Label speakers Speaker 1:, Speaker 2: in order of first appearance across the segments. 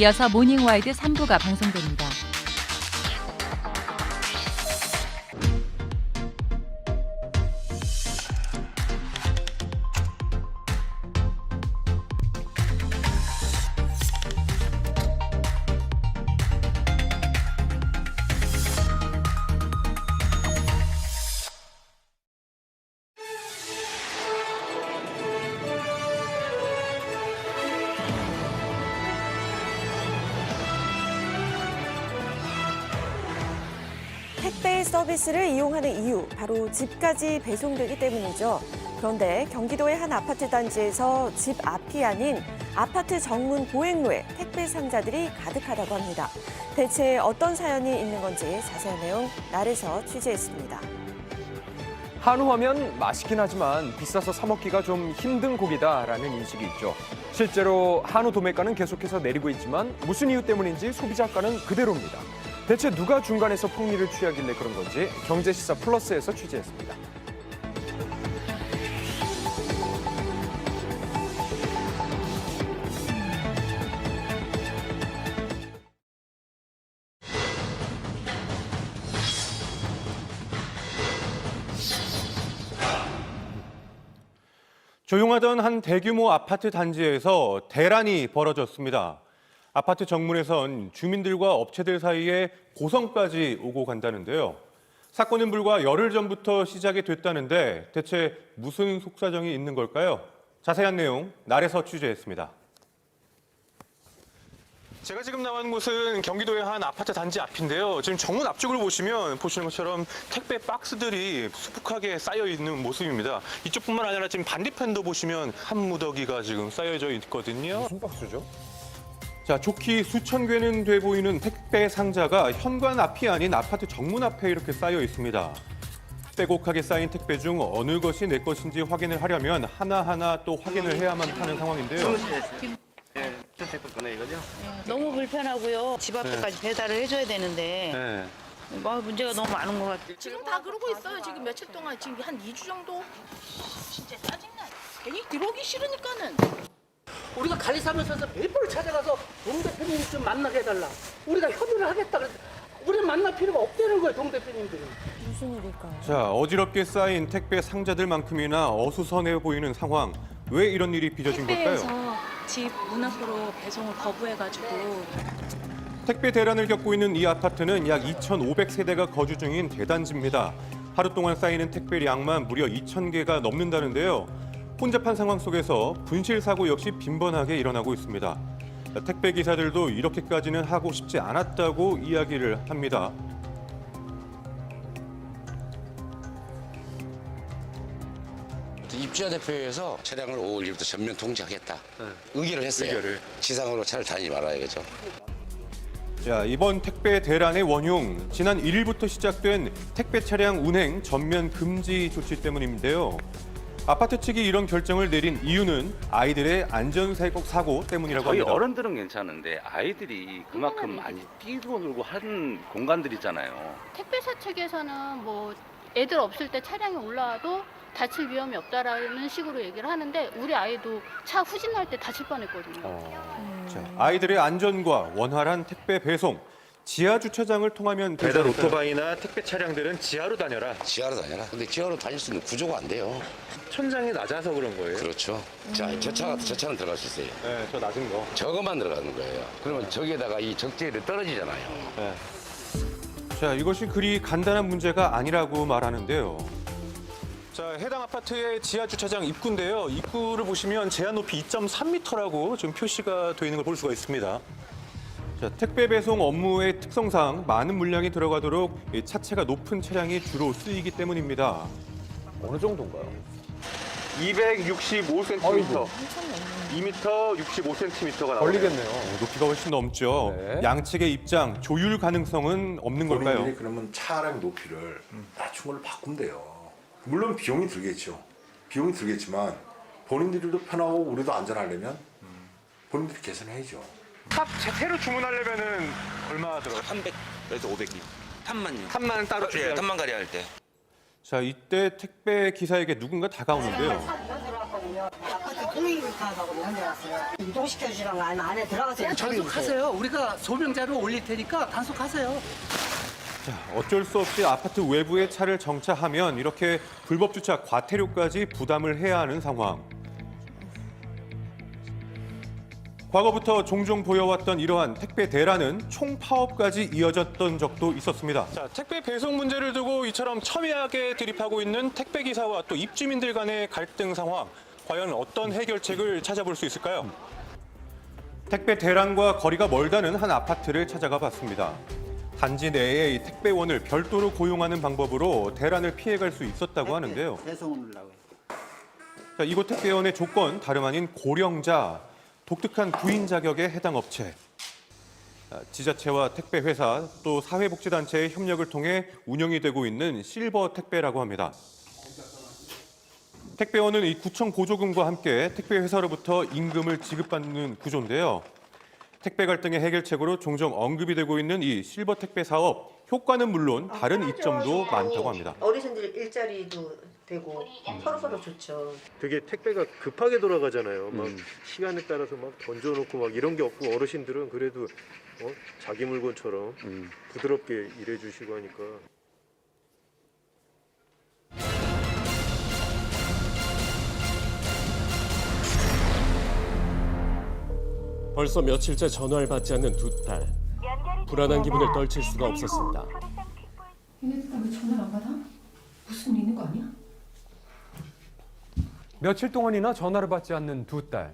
Speaker 1: 이어서 모닝와이드 3부가 방송됩니다.
Speaker 2: 택배 서비스를 이용하는 이유, 바로 집까지 배송되기 때문이죠. 그런데 경기도의 한 아파트 단지에서 집 앞이 아닌 아파트 정문 보행로에 택배 상자들이 가득하다고 합니다. 대체 어떤 사연이 있는 건지 자세한 내용 날에서 취재했습니다.
Speaker 3: 한우하면 맛있긴 하지만 비싸서 사 먹기가 좀 힘든 고기다라는 인식이 있죠. 실제로 한우 도매가는 계속해서 내리고 있지만 무슨 이유 때문인지 소비자가는 그대로입니다. 대체 누가 중간에서 폭리를 취하길래 그런 건지 경제시사 플러스에서 취재했습니다. 조용하던 한 대규모 아파트 단지에서 대란이 벌어졌습니다. 아파트 정문에선 주민들과 업체들 사이에 고성까지 오고 간다는데요. 사건은 불과 열흘 전부터 시작이 됐다는데 대체 무슨 속사정이 있는 걸까요? 자세한 내용 날에서 취재했습니다. 제가 지금 나온 곳은 경기도의 한 아파트 단지 앞인데요. 지금 정문 앞쪽을 보시는 것처럼 택배 박스들이 수북하게 쌓여 있는 모습입니다. 이쪽뿐만 아니라 지금 반대편도 보시면 한 무더기가 지금 쌓여져 있거든요. 무슨 박스죠? 자, 좋기 수천 개는 돼 보이는 택배 상자가 현관 앞이 아닌 아파트 정문 앞에 이렇게 쌓여 있습니다. 빼곡하게 쌓인 택배 중 어느 것이 내 것인지 확인을 하려면 하나하나 또 확인을 해야만 하는 상황인데요.
Speaker 4: 너무 불편하고요. 집 앞에까지 배달을 해줘야 되는데 문제가 너무 많은 것 같아요.
Speaker 5: 지금 다 그러고 있어요. 지금 며칠 동안 지금 한 2주 정도. 진짜 짜증나. 괜히 들어오기 싫으니까는.
Speaker 6: 우리가 관리사무소에서 매번 찾아가서 동 대표님 좀 만나게 해달라. 우리가 협의를 하겠다. 우리 만날 필요가 없다는 거예요, 동 대표님들은.
Speaker 2: 무슨 일일까요?
Speaker 3: 자, 어지럽게 쌓인 택배 상자들만큼이나 어수선해 보이는 상황. 왜 이런 일이 빚어진 걸까요?
Speaker 7: 택배에서 집 문 앞으로 배송을 거부해가지고
Speaker 3: 택배 대란을 겪고 있는 이 아파트는 약 2,500세대가 거주 중인 대단지입니다. 하루 동안 쌓이는 택배량만 무려 2,000개가 넘는다는데요. 혼잡한 상황 속에서 분실 사고 역시 빈번하게 일어나고 있습니다. 택배 기사들도 이렇게까지는 하고 싶지 않았다고 이야기를 합니다.
Speaker 8: 입주자 대표에서 차량을 5월 1일부터 전면 통제하겠다. 의결을 했어요. 지상으로 차를 다니지 말아야겠죠.
Speaker 3: 자, 이번 택배 대란의 원흉, 지난 1일부터 시작된 택배 차량 운행 전면 금지 조치 때문인데요. 아파트 측이 이런 결정을 내린 이유는 아이들의 안전사고 때문이라고
Speaker 9: 저희
Speaker 3: 합니다.
Speaker 9: 어른들은 괜찮은데 아이들이 그만큼 많이 뛰고 놀고 하는 공간들이잖아요.
Speaker 5: 택배사 측에서는 뭐 애들 없을 때 차량이 올라와도 다칠 위험이 없다라는 식으로 얘기를 하는데 우리 아이도 차 후진할 때 다칠 뻔했거든요.
Speaker 3: 자, 아이들의 안전과 원활한 택배 배송, 지하 주차장을 통하면 배달 오토바이나 택배 차량들은 지하로 다녀라.
Speaker 8: 지하로 다녀라. 근데 지하로 다닐 수 있는 구조가 안 돼요.
Speaker 3: 천장이 낮아서 그런 거예요?
Speaker 8: 그렇죠. 자, 저 차는 들어갈 수 있어요.
Speaker 3: 네, 저 낮은 거.
Speaker 8: 저것만 들어가는 거예요. 그러면 저기에다가 이 적재를 떨어지잖아요.
Speaker 3: 네. 자, 이것이 그리 간단한 문제가 아니라고 말하는데요. 자, 해당 아파트의 지하 주차장 입구인데요. 입구를 보시면 제한 높이 2.3m라고 좀 표시가 되어 있는 걸 볼 수가 있습니다. 자, 택배 배송 업무의 특성상 많은 물량이 들어가도록 이 차체가 높은 차량이 주로 쓰이기 때문입니다. 어느 정도인가요? 265cm. 2m 65cm가 나와요. 걸리겠네요. 높이가 훨씬 넘죠.
Speaker 10: 네.
Speaker 3: 양측의 입장, 조율 가능성은 없는 걸까요?
Speaker 10: 본인들이 그러면 차량 높이를 낮춘 걸로 바꾸면 돼요. 물론 비용이 들겠죠. 비용이 들겠지만 본인들도 편하고 우리도 안전하려면 본인들이 개선해야죠.
Speaker 3: 딱 새로 주문하려면은 얼마 들어가요?
Speaker 11: 300에서 500이. 탑만요.
Speaker 3: 탑만 따로
Speaker 11: 예, 탑만 가려 할 때.
Speaker 3: 자, 이때 택배 기사에게 누군가 다가오는데요.
Speaker 12: 왔거든요. 아파트 공익하다고 연락왔어요. 이동시켜 주시라는 거 아니면 안에 들어가서
Speaker 6: 단속하세요. 우리가 소명자료 올릴 테니까 단속하세요.
Speaker 3: 자, 어쩔 수 없이 아파트 외부에 차를 정차하면 이렇게 불법 주차 과태료까지 부담을 해야 하는 상황. 과거부터 종종 보여왔던 이러한 택배 대란은 총파업까지 이어졌던 적도 있었습니다. 자, 택배 배송 문제를 두고 이처럼 첨예하게 드립하고 있는 택배 기사와 또 입주민들 간의 갈등 상황. 과연 어떤 해결책을 찾아볼 수 있을까요? 택배 대란과 거리가 멀다는 한 아파트를 찾아가 봤습니다. 단지 내에 이 택배원을 별도로 고용하는 방법으로 대란을 피해갈 수 있었다고 하는데요. 자, 이곳 택배원의 조건 다름 아닌 고령자, 독특한 구인 자격에 해당 업체, 지자체와 택배회사 또 사회복지단체의 협력을 통해 운영이 되고 있는 실버 택배라고 합니다. 택배원은 이 구청 보조금과 함께 택배회사로부터 임금을 지급받는 구조인데요. 택배 갈등의 해결책으로 종종 언급이 되고 있는 이 실버 택배 사업, 효과는 물론 다른 이점도 많다고 합니다.
Speaker 12: 어르신들 일자리도 되고 서로 좋죠.
Speaker 13: 되게 택배가 급하게 돌아가잖아요. 막 시간에 따라서 막 던져놓고 막 이런 게 없고 어르신들은 그래도 자기 물건처럼 부드럽게 일해주시고 하니까.
Speaker 14: 벌써 며칠째 전화를 받지 않는 두 딸. 불안한 기분을 떨칠 수가 없었습니다.
Speaker 15: 얘네들 왜 전화를 안 받아? 무슨 일 있는 거 아니야?
Speaker 16: 며칠 동안이나 전화를 받지 않는 두 딸.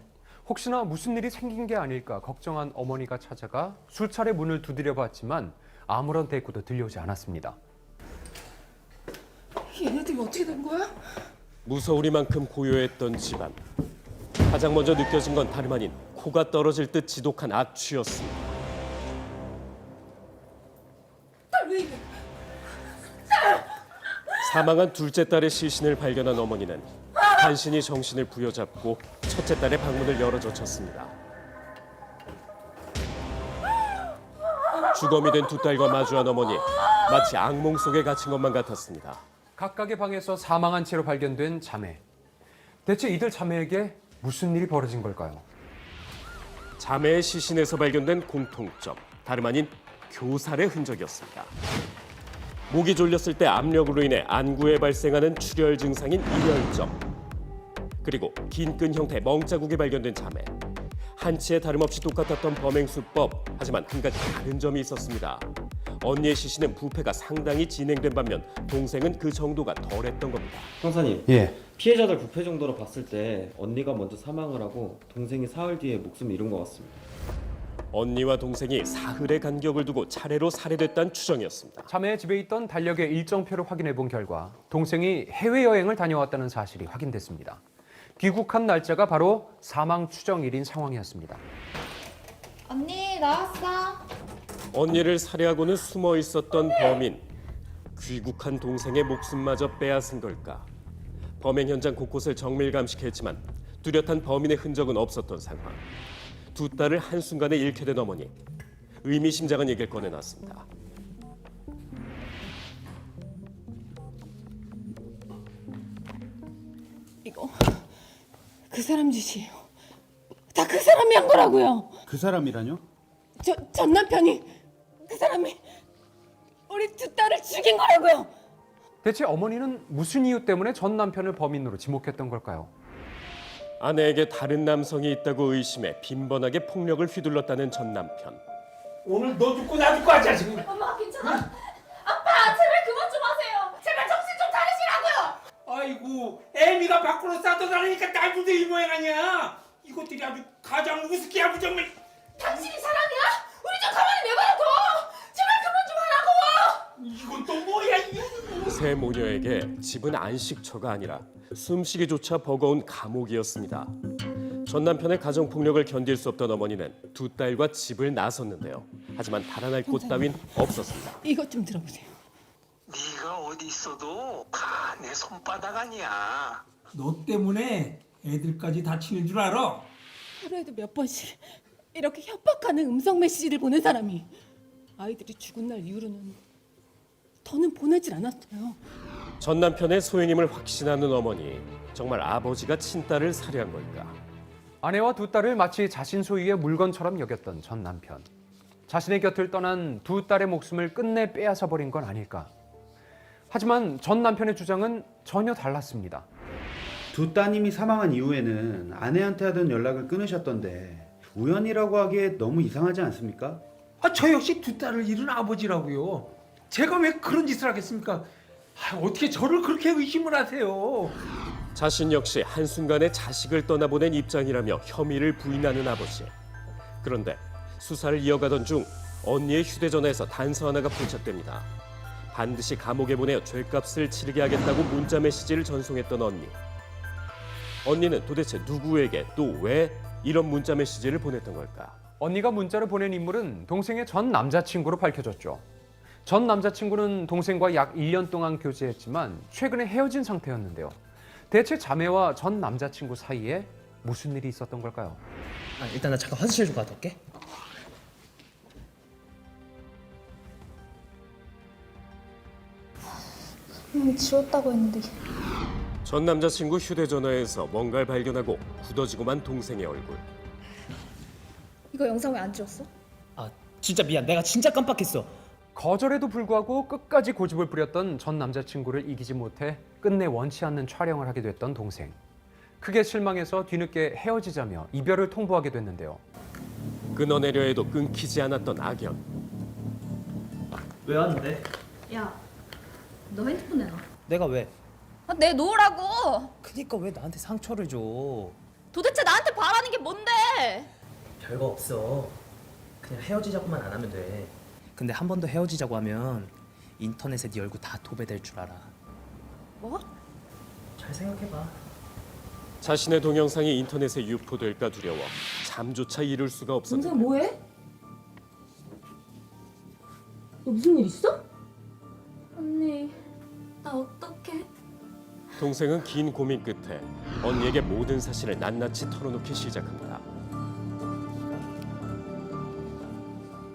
Speaker 16: 혹시나 무슨 일이 생긴 게 아닐까 걱정한 어머니가 찾아가 수차례 문을 두드려 봤지만 아무런 대꾸도 들려오지 않았습니다.
Speaker 15: 얘네들이 어떻게 된 거야?
Speaker 14: 무서우리만큼 고요했던 집안. 가장 먼저 느껴진 건 다름 아닌 코가 떨어질 듯 지독한 악취였습니다.
Speaker 15: 딸 왜 이래?
Speaker 14: 사망한 둘째 딸의 시신을 발견한 어머니는 간신히 정신을 부여잡고 첫째 딸의 방문을 열어젖혔습니다. 주검이 된 두 딸과 마주한 어머니, 마치 악몽 속에 갇힌 것만 같았습니다.
Speaker 16: 각각의 방에서 사망한 채로 발견된 자매. 대체 이들 자매에게 무슨 일이 벌어진 걸까요?
Speaker 14: 자매의 시신에서 발견된 공통점, 다름 아닌 교살의 흔적이었습니다. 목이 졸렸을 때 압력으로 인해 안구에 발생하는 출혈 증상인 일혈점, 그리고 긴 끈 형태의 멍자국이 발견된 자매. 한치의 다름없이 똑같았던 범행 수법, 하지만 한 가지 다른 점이 있었습니다. 언니의 시신은 부패가 상당히 진행된 반면 동생은 그 정도가 덜했던 겁니다.
Speaker 17: 형사님, 피해자들 부패 정도로 봤을 때 언니가 먼저 사망을 하고 동생이 사흘 뒤에 목숨을 잃은 것 같습니다.
Speaker 14: 언니와 동생이 사흘의 간격을 두고 차례로 살해됐다는 추정이었습니다.
Speaker 16: 자매의 집에 있던 달력의 일정표를 확인해 본 결과 동생이 해외여행을 다녀왔다는 사실이 확인됐습니다. 귀국한 날짜가 바로 사망 추정일인 상황이었습니다.
Speaker 15: 언니 나왔어.
Speaker 14: 언니를 살해하고는 숨어 있었던 범인. 귀국한 동생의 목숨마저 빼앗은 걸까? 범행 현장 곳곳을 정밀 감식했지만 뚜렷한 범인의 흔적은 없었던 상황. 두 딸을 한순간에 잃게 된 어머니. 의미심장한 얘기를 꺼내놨습니다.
Speaker 15: 이거 그 사람 짓이에요. 다 그 사람이 한 거라고요.
Speaker 18: 그 사람이라뇨?
Speaker 15: 전 남편이 그 사람이 우리 두 딸을 죽인 거라고요.
Speaker 16: 대체 어머니는 무슨 이유 때문에 전 남편을 범인으로 지목했던 걸까요?
Speaker 14: 아내에게 다른 남성이 있다고 의심해 빈번하게 폭력을 휘둘렀다는 전 남편.
Speaker 6: 오늘 너 죽고 나 죽고 하자 지금.
Speaker 15: 엄마 괜찮아? 아빠 제발 그만 좀 하세요. 제발 정신 좀 차리시라고요.
Speaker 6: 아이고 애미가 밖으로 싸돌아다니까 딸도 이 모양 아니야. 이것들이 아주 가장 우습게 정말.
Speaker 15: 당신이 사람이야? 우리 좀 가만히 내버려둬. 제발 그만 좀 하라고.
Speaker 6: 이건 또 뭐야 이거.
Speaker 14: 세 모녀에게 집은 안식처가 아니라 숨쉬기조차 버거운 감옥이었습니다. 전 남편의 가정폭력을 견딜 수 없던 어머니는 두 딸과 집을 나섰는데요. 하지만 달아날 곳 따윈 없었습니다.
Speaker 15: 이것 좀 들어보세요.
Speaker 6: 네가 어디 있어도 다 내 손바닥 아니야.
Speaker 18: 너 때문에 애들까지 다치는 줄 알아?
Speaker 15: 하루에도 몇 번씩 이렇게 협박하는 음성 메시지를 보낸 사람이 아이들이 죽은 날 이후로는 더는 보내질 않았어요.
Speaker 14: 전 남편의 소인임을 확신하는 어머니, 정말 아버지가 친딸을 살해한 걸까?
Speaker 16: 아내와 두 딸을 마치 자신 소유의 물건처럼 여겼던 전 남편. 자신의 곁을 떠난 두 딸의 목숨을 끝내 빼앗아 버린 건 아닐까? 하지만 전 남편의 주장은 전혀 달랐습니다.
Speaker 19: 두 따님이 사망한 이후에는 아내한테 하던 연락을 끊으셨던데 우연이라고 하기에 너무 이상하지 않습니까?
Speaker 18: 저 역시 두 딸을 잃은 아버지라고요. 제가 왜 그런 짓을 하겠습니까? 어떻게 저를 그렇게 의심을 하세요?
Speaker 14: 자신 역시 한순간에 자식을 떠나보낸 입장이라며 혐의를 부인하는 아버지. 그런데 수사를 이어가던 중 언니의 휴대전화에서 단서 하나가 포착됩니다. 반드시 감옥에 보내어 죗값을 치르게 하겠다고 문자 메시지를 전송했던 언니. 언니는 도대체 누구에게 또 왜 이런 문자 메시지를 보냈던 걸까?
Speaker 16: 언니가 문자를 보낸 인물은 동생의 전 남자친구로 밝혀졌죠. 전 남자친구는 동생과 약 1년 동안 교제했지만 최근에 헤어진 상태였는데요. 대체 자매와 전 남자친구 사이에 무슨 일이 있었던 걸까요?
Speaker 6: 일단 나 잠깐 화장실 좀 갔다 올게.
Speaker 20: 지웠다고 했는데.
Speaker 14: 전 남자친구 휴대전화에서 뭔가를 발견하고 굳어지고만 동생의 얼굴.
Speaker 20: 이거 영상 왜 안 지웠어?
Speaker 6: 진짜 미안. 내가 진짜 깜빡했어.
Speaker 16: 거절에도 불구하고 끝까지 고집을 부렸던 전 남자친구를 이기지 못해 끝내 원치 않는 촬영을 하게 됐던 동생. 크게 실망해서 뒤늦게 헤어지자며 이별을 통보하게 됐는데요.
Speaker 14: 끊어내려 해도 끊기지 않았던 악연.
Speaker 6: 왜 왔는데?
Speaker 20: 야, 너 핸드폰 내놔.
Speaker 6: 내가 왜?
Speaker 20: 내 놓으라고.
Speaker 6: 그니까 왜 나한테 상처를 줘?
Speaker 20: 도대체 나한테 바라는 게 뭔데?
Speaker 6: 별거 없어. 그냥 헤어지자고만 안 하면 돼. 근데 한 번 더 헤어지자고 하면 인터넷에 네 얼굴 다 도배될 줄 알아.
Speaker 20: 뭐?
Speaker 6: 잘 생각해봐.
Speaker 14: 자신의 동영상이 인터넷에 유포될까 두려워 잠조차 이룰 수가 없었는데.
Speaker 15: 동생 뭐해? 너 무슨 일 있어?
Speaker 20: 언니, 나 어떡해?
Speaker 14: 동생은 긴 고민 끝에 언니에게 모든 사실을 낱낱이 털어놓기 시작합니다.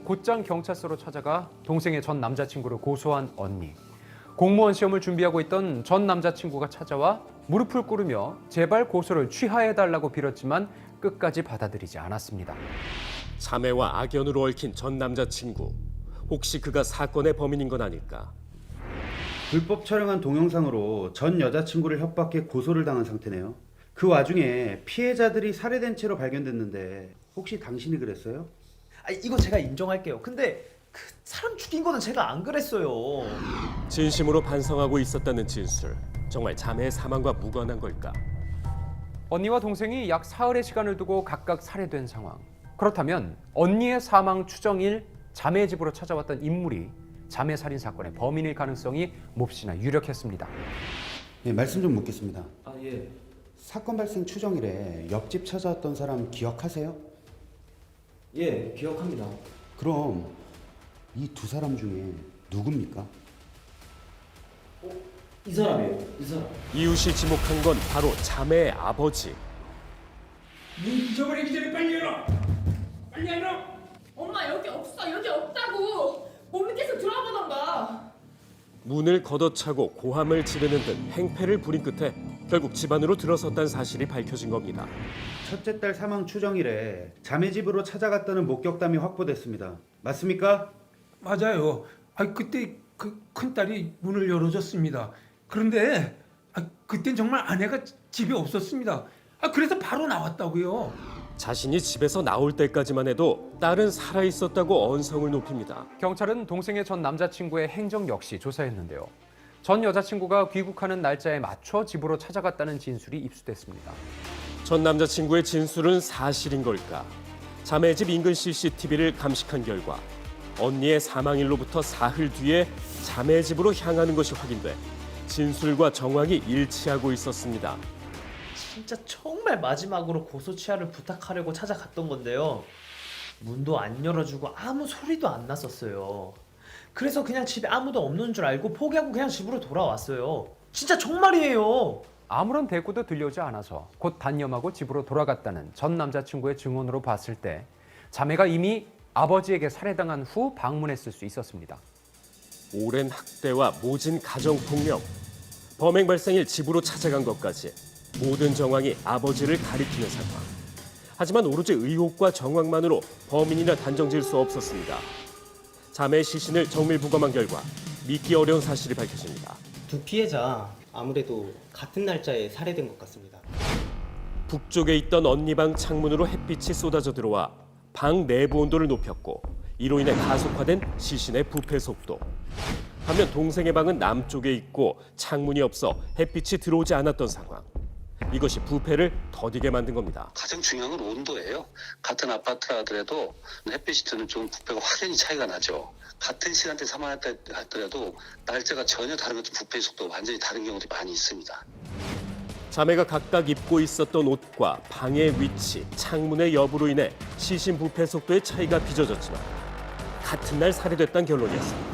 Speaker 16: 곧장 경찰서로 찾아가 동생의 전 남자친구를 고소한 언니. 공무원 시험을 준비하고 있던 전 남자친구가 찾아와 무릎을 꿇으며 제발 고소를 취하해달라고 빌었지만 끝까지 받아들이지 않았습니다.
Speaker 14: 자매와 악연으로 얽힌 전 남자친구. 혹시 그가 사건의 범인인 건 아닐까?
Speaker 19: 불법 촬영한 동영상으로 전 여자친구를 협박해 고소를 당한 상태네요. 그 와중에 피해자들이 살해된 채로 발견됐는데 혹시 당신이 그랬어요?
Speaker 6: 이거 제가 인정할게요. 근데 그 사람 죽인 거는 제가 안 그랬어요.
Speaker 14: 진심으로 반성하고 있었다는 진술. 정말 자매의 사망과 무관한 걸까?
Speaker 16: 언니와 동생이 약 사흘의 시간을 두고 각각 살해된 상황. 그렇다면 언니의 사망 추정일 자매의 집으로 찾아왔던 인물이 자매 살인 사건의 범인일 가능성이 몹시나 유력했습니다.
Speaker 19: 네, 말씀 좀 묻겠습니다.
Speaker 6: 예.
Speaker 19: 사건 발생 추정일에 옆집 찾아왔던 사람 기억하세요?
Speaker 17: 예, 기억합니다.
Speaker 19: 그럼 이 두 사람 중에 누굽니까?
Speaker 17: 이 사람이에요. 이 사람.
Speaker 14: 이웃이 지목한 건 바로 자매의 아버지.
Speaker 18: 문 잊어버리기 전에 빨리 열어. 빨리 열어.
Speaker 15: 엄마 여기 없어. 여기 없다고. 못 믿겠어. 들어와 보던가.
Speaker 14: 문을 걷어차고 고함을 지르는 등 행패를 부린 끝에 결국 집안으로 들어섰다는 사실이 밝혀진 겁니다.
Speaker 19: 첫째 딸 사망 추정일에 자매 집으로 찾아갔다는 목격담이 확보됐습니다. 맞습니까?
Speaker 18: 맞아요. 그때 그 큰딸이 문을 열어줬습니다. 그런데 그땐 정말 아내가 집에 없었습니다. 그래서 바로 나왔다고요.
Speaker 14: 자신이 집에서 나올 때까지만 해도 딸은 살아있었다고 언성을 높입니다.
Speaker 16: 경찰은 동생의 전 남자친구의 행적 역시 조사했는데요. 전 여자친구가 귀국하는 날짜에 맞춰 집으로 찾아갔다는 진술이 입수됐습니다.
Speaker 14: 전 남자친구의 진술은 사실인 걸까? 자매 집 인근 CCTV를 감식한 결과 언니의 사망일로부터 사흘 뒤에 자매 집으로 향하는 것이 확인돼 진술과 정황이 일치하고 있었습니다.
Speaker 6: 진짜 정말 마지막으로 고소 취하를 부탁하려고 찾아갔던 건데요. 문도 안 열어주고 아무 소리도 안 났었어요. 그래서 그냥 집에 아무도 없는 줄 알고 포기하고 그냥 집으로 돌아왔어요. 진짜 정말이에요.
Speaker 16: 아무런 대꾸도 들려오지 않아서 곧 단념하고 집으로 돌아갔다는 전 남자친구의 증언으로 봤을 때 자매가 이미 아버지에게 살해당한 후 방문했을 수 있었습니다.
Speaker 14: 오랜 학대와 모진 가정폭력, 범행 발생일 집으로 찾아간 것까지 모든 정황이 아버지를 가리키는 상황. 하지만 오로지 의혹과 정황만으로 범인이라 단정지을 수 없었습니다. 자매의 시신을 정밀 부검한 결과 믿기 어려운 사실이 밝혀집니다.
Speaker 21: 두 피해자 아무래도 같은 날짜에 살해된 것 같습니다.
Speaker 14: 북쪽에 있던 언니 방 창문으로 햇빛이 쏟아져 들어와 방 내부 온도를 높였고 이로 인해 가속화된 시신의 부패 속도. 반면 동생의 방은 남쪽에 있고 창문이 없어 햇빛이 들어오지 않았던 상황. 이것이 부패를 더디게 만든 겁니다.
Speaker 22: 가장 중요한 건 온도예요. 같은 아파트라더라도 햇빛이 드는 쪽은 부패가 확연히 차이가 나죠. 같은 시간대에 사망했다 하더라도 날짜가 전혀 다른 것도 부패 속도가 완전히 다른 경우도 많이 있습니다.
Speaker 14: 자매가 각각 입고 있었던 옷과 방의 위치, 창문의 여부로 인해 시신 부패 속도의 차이가 빚어졌지만 같은 날 살해됐다는 결론이었습니다.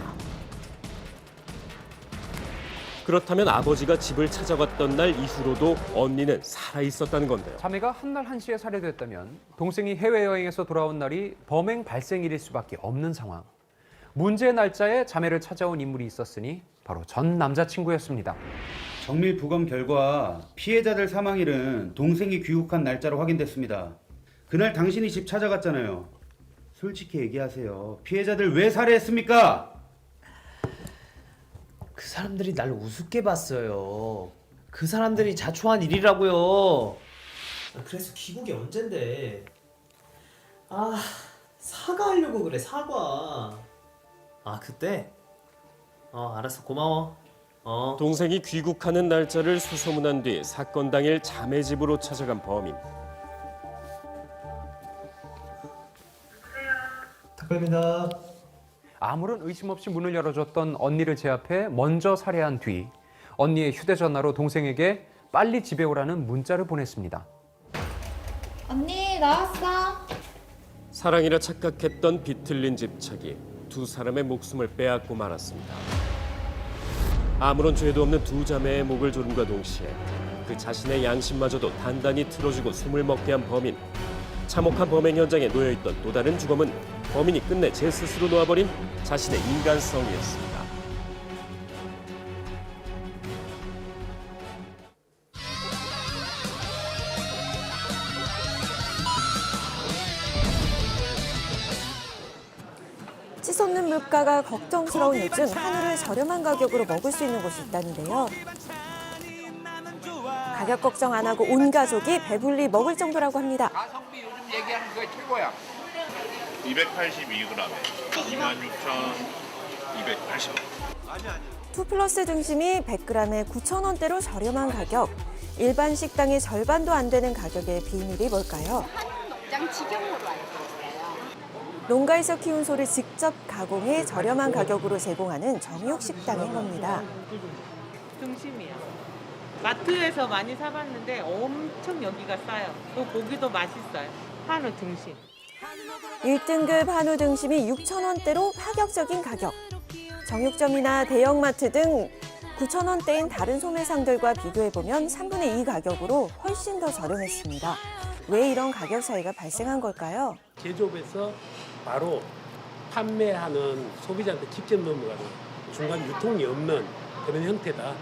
Speaker 14: 그렇다면 아버지가 집을 찾아갔던 날 이후로도 언니는 살아있었다는 건데요.
Speaker 16: 자매가 한날 한시에 살해됐다면 동생이 해외여행에서 돌아온 날이 범행 발생일일 수밖에 없는 상황. 문제의 날짜에 자매를 찾아온 인물이 있었으니 바로 전 남자친구였습니다.
Speaker 19: 정밀 부검 결과 피해자들 사망일은 동생이 귀국한 날짜로 확인됐습니다. 그날 당신이 집 찾아갔잖아요. 솔직히 얘기하세요. 피해자들 왜 살해했습니까?
Speaker 6: 그 사람들이 날 우습게 봤어요. 그 사람들이 자초한 일이라고요. 그래서 귀국이 언젠데. 사과하려고 그래, 사과. 그때? 알았어, 고마워.
Speaker 14: 동생이 귀국하는 날짜를 수소문한 뒤 사건 당일 자매 집으로 찾아간 범인.
Speaker 6: 탁구입니다.
Speaker 16: 아무런 의심 없이 문을 열어줬던 언니를 제압해 먼저 살해한 뒤 언니의 휴대전화로 동생에게 빨리 집에 오라는 문자를 보냈습니다.
Speaker 20: 언니 나왔어.
Speaker 14: 사랑이라 착각했던 비틀린 집착이 두 사람의 목숨을 빼앗고 말았습니다. 아무런 죄도 없는 두 자매의 목을 조름과 동시에 그 자신의 양심마저도 단단히 틀어주고 숨을 먹게 한 범인. 참혹한 범행 현장에 놓여있던 또 다른 주검은 범인이 끝내 제 스스로 놓아버린 자신의 인간성이었습니다.
Speaker 2: 치솟는 물가가 걱정스러운 요즘 한우를 저렴한 가격으로 먹을 수 있는 곳이 있다는데요. 가격 걱정 안 하고 온 가족이 배불리 먹을 정도라고 합니다.
Speaker 23: 가성비 요즘 얘기하는 거 최고야. 282g에 26,280원.
Speaker 2: 2플러스 등심이 100g에 9,000원대로 저렴한 가격. 일반 식당의 절반도 안 되는 가격의 비밀이 뭘까요?
Speaker 5: 한우 직영으로 알고 있어요.
Speaker 2: 농가에서 키운 소를 직접 가공해 저렴한 가격으로 제공하는 정육 식당인 겁니다.
Speaker 24: 등심이요. 마트에서 많이 사봤는데 엄청 여기가 싸요. 또 고기도 맛있어요. 한우 등심.
Speaker 2: 1등급 한우 등심이 6,000원대로 파격적인 가격. 정육점이나 대형마트 등 9,000원대인 다른 소매상들과 비교해보면 3분의 2 가격으로 훨씬 더 저렴했습니다. 왜 이런 가격 차이가 발생한 걸까요?
Speaker 25: 제조업에서 바로 판매하는 소비자한테 직접 넘어가는 중간 유통이 없는 그런 형태다.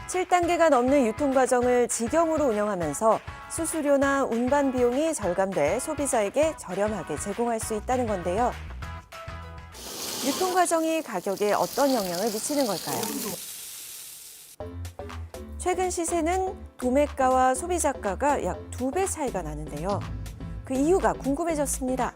Speaker 2: 7단계가 넘는 유통 과정을 직영으로 운영하면서 수수료나 운반 비용이 절감돼 소비자에게 저렴하게 제공할 수 있다는 건데요. 유통 과정이 가격에 어떤 영향을 미치는 걸까요? 최근 시세는 도매가와 소비자가가 약 2배 차이가 나는데요. 그 이유가 궁금해졌습니다.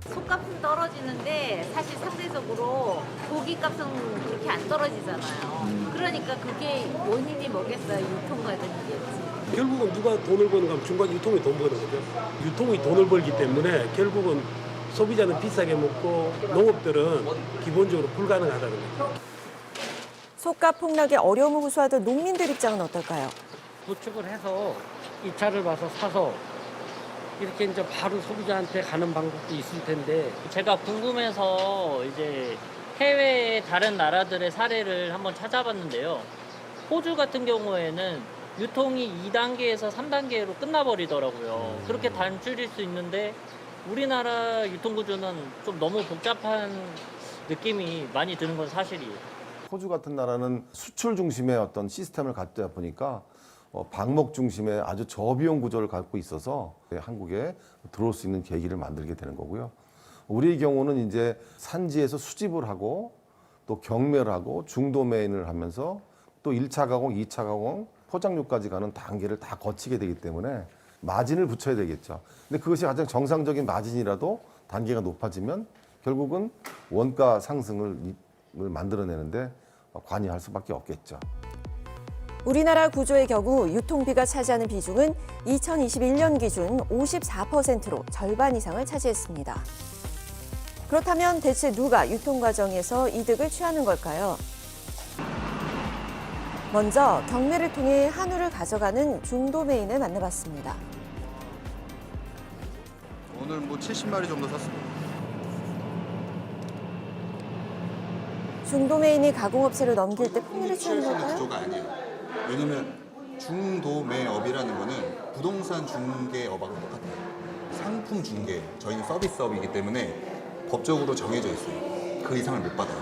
Speaker 26: 속값은 떨어지는데 사실 상대적으로 고기값은 그렇게 안 떨어지잖아요. 그러니까 그게 원인이 뭐겠어요? 유통 과정이겠지.
Speaker 25: 결국은 누가 돈을 버는 건 중간 유통이 돈 버는 거죠. 유통이 돈을 벌기 때문에 결국은 소비자는 비싸게 먹고 농업들은 기본적으로 불가능하다는 거죠.
Speaker 2: 속값 폭락에 어려움을 호소하던 농민들 입장은 어떨까요?
Speaker 27: 도축을 해서 이 차를 봐서 사서 이렇게 이제 바로 소비자한테 가는 방법도 있을 텐데
Speaker 28: 제가 궁금해서 이제 해외 다른 나라들의 사례를 한번 찾아봤는데요. 호주 같은 경우에는 유통이 2단계에서 3단계로 끝나버리더라고요. 그렇게 단줄일 수 있는데 우리나라 유통구조는 좀 너무 복잡한 느낌이 많이 드는 건 사실이에요.
Speaker 1: 호주 같은 나라는 수출 중심의 어떤 시스템을 갖다 보니까 방목 중심의 아주 저비용 구조를 갖고 있어서 한국에 들어올 수 있는 계기를 만들게 되는 거고요. 우리의 경우는 이제 산지에서 수집을 하고 또 경매를 중도 매인을 하면서 또 1차 가공, 2차 가공, 포장료까지 가는 단계를 다 거치게 되기 때문에 마진을 붙여야 되겠죠. 근데 그것이 가장 정상적인 마진이라도 단계가 높아지면 결국은 원가 상승을 만들어내는데 관여할 수밖에 없겠죠.
Speaker 2: 우리나라 구조의 경우 유통비가 차지하는 비중은 2021년 기준 54%로 절반 이상을 차지했습니다. 그렇다면 대체 누가 유통 과정에서 이득을 취하는 걸까요? 먼저 경매를 통해 한우를 가져가는 중도 매인을 만나봤습니다.
Speaker 3: 오늘 70마리 정도 샀습니다.
Speaker 2: 중도 매인이 가공업체로 넘길 때 풍미를 취하는 걸까요?
Speaker 3: 구조가 아니에요. 왜냐면 중도매업이라는 거는 부동산 중개업하고 똑같아요. 상품 중개, 저희는 서비스업이기 때문에 법적으로 정해져 있어요. 그 이상을 못 받아요.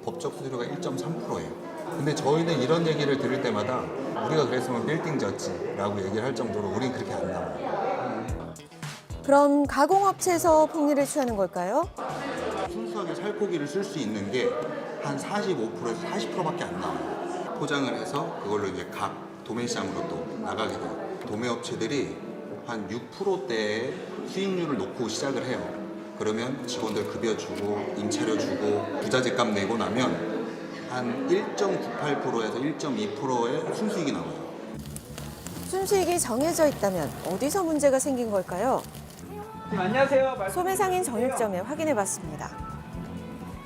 Speaker 3: 법적 수수료가 1.3%예요. 근데 저희는 이런 얘기를 들을 때마다 우리가 그랬으면 빌딩 졌지라고 얘기를 할 정도로 우린 그렇게 안 나와요.
Speaker 2: 그럼 가공업체에서 풍미를 취하는 걸까요?
Speaker 3: 순수하게 살코기를 쓸 수 있는 게 한 45%에서 40%밖에 안 나와요. 포장을 해서 그걸로 이제 각 도매시장으로 또 나가게 돼요. 도매업체들이 한 6%대의 수익률을 놓고 시작을 해요. 그러면 직원들 급여 주고 임차료 주고 부자재값 내고 나면 한 1.98%에서 1.2%의 순수익이 나와요.
Speaker 2: 순수익이 정해져 있다면 어디서 문제가 생긴 걸까요?
Speaker 4: 안녕하세요.
Speaker 2: 소매상인 정육점에 확인해봤습니다.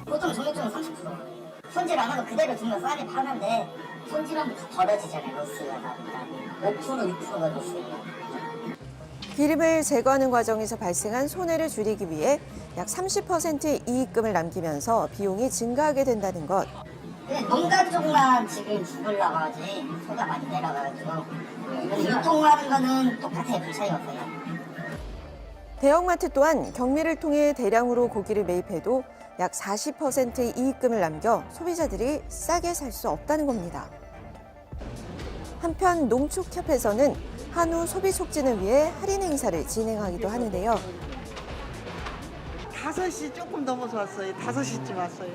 Speaker 12: 보통 정육점은 30%. 손질 안 하고 그대로 주면 싸게 파는데 손질하면 다 벌어지잖아요. 로스가 나니까 5% 6%가 로스예요.
Speaker 2: 기름을 제거하는 과정에서 발생한 손해를 줄이기 위해 약 30%의 이익금을 남기면서 비용이 증가하게 된다는 것.
Speaker 12: 농가 쪽만 지금 죽으려고 하지 소가 많이 내려가가지고 유통하는 거는 똑같아요. 별 차이가 없어요.
Speaker 2: 대형마트 또한 경매를 통해 대량으로 고기를 매입해도 약 40%의 이익금을 남겨 소비자들이 싸게 살 수 없다는 겁니다. 한편 농축협에서는 한우 소비 촉진을 위해 할인 행사를 진행하기도 하는데요.
Speaker 24: 5시 조금 넘어서 왔어요. 5시쯤 왔어요.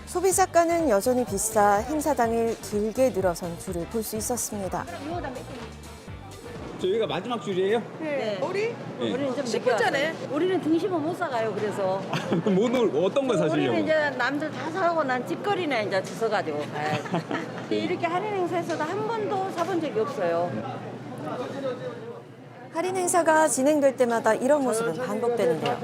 Speaker 2: 소비자가는 여전히 비싸 행사 당일 길게 늘어선 줄을 볼 수 있었습니다.
Speaker 4: 저희가 마지막 줄이에요?
Speaker 24: 네. 우리?
Speaker 4: 네.
Speaker 24: 우리는 좀 10분 전에.
Speaker 7: 우리는 등심은 못 사가요. 그래서
Speaker 4: 어떤 거 사시려고?
Speaker 7: 우리는 이제 남들 다 사고 난 집거리나 이제 주워가지고 이렇게 할인 행사에서도 한 번도 사본 적이 없어요.
Speaker 2: 할인 행사가 진행될 때마다 이런 모습은 반복되는데요.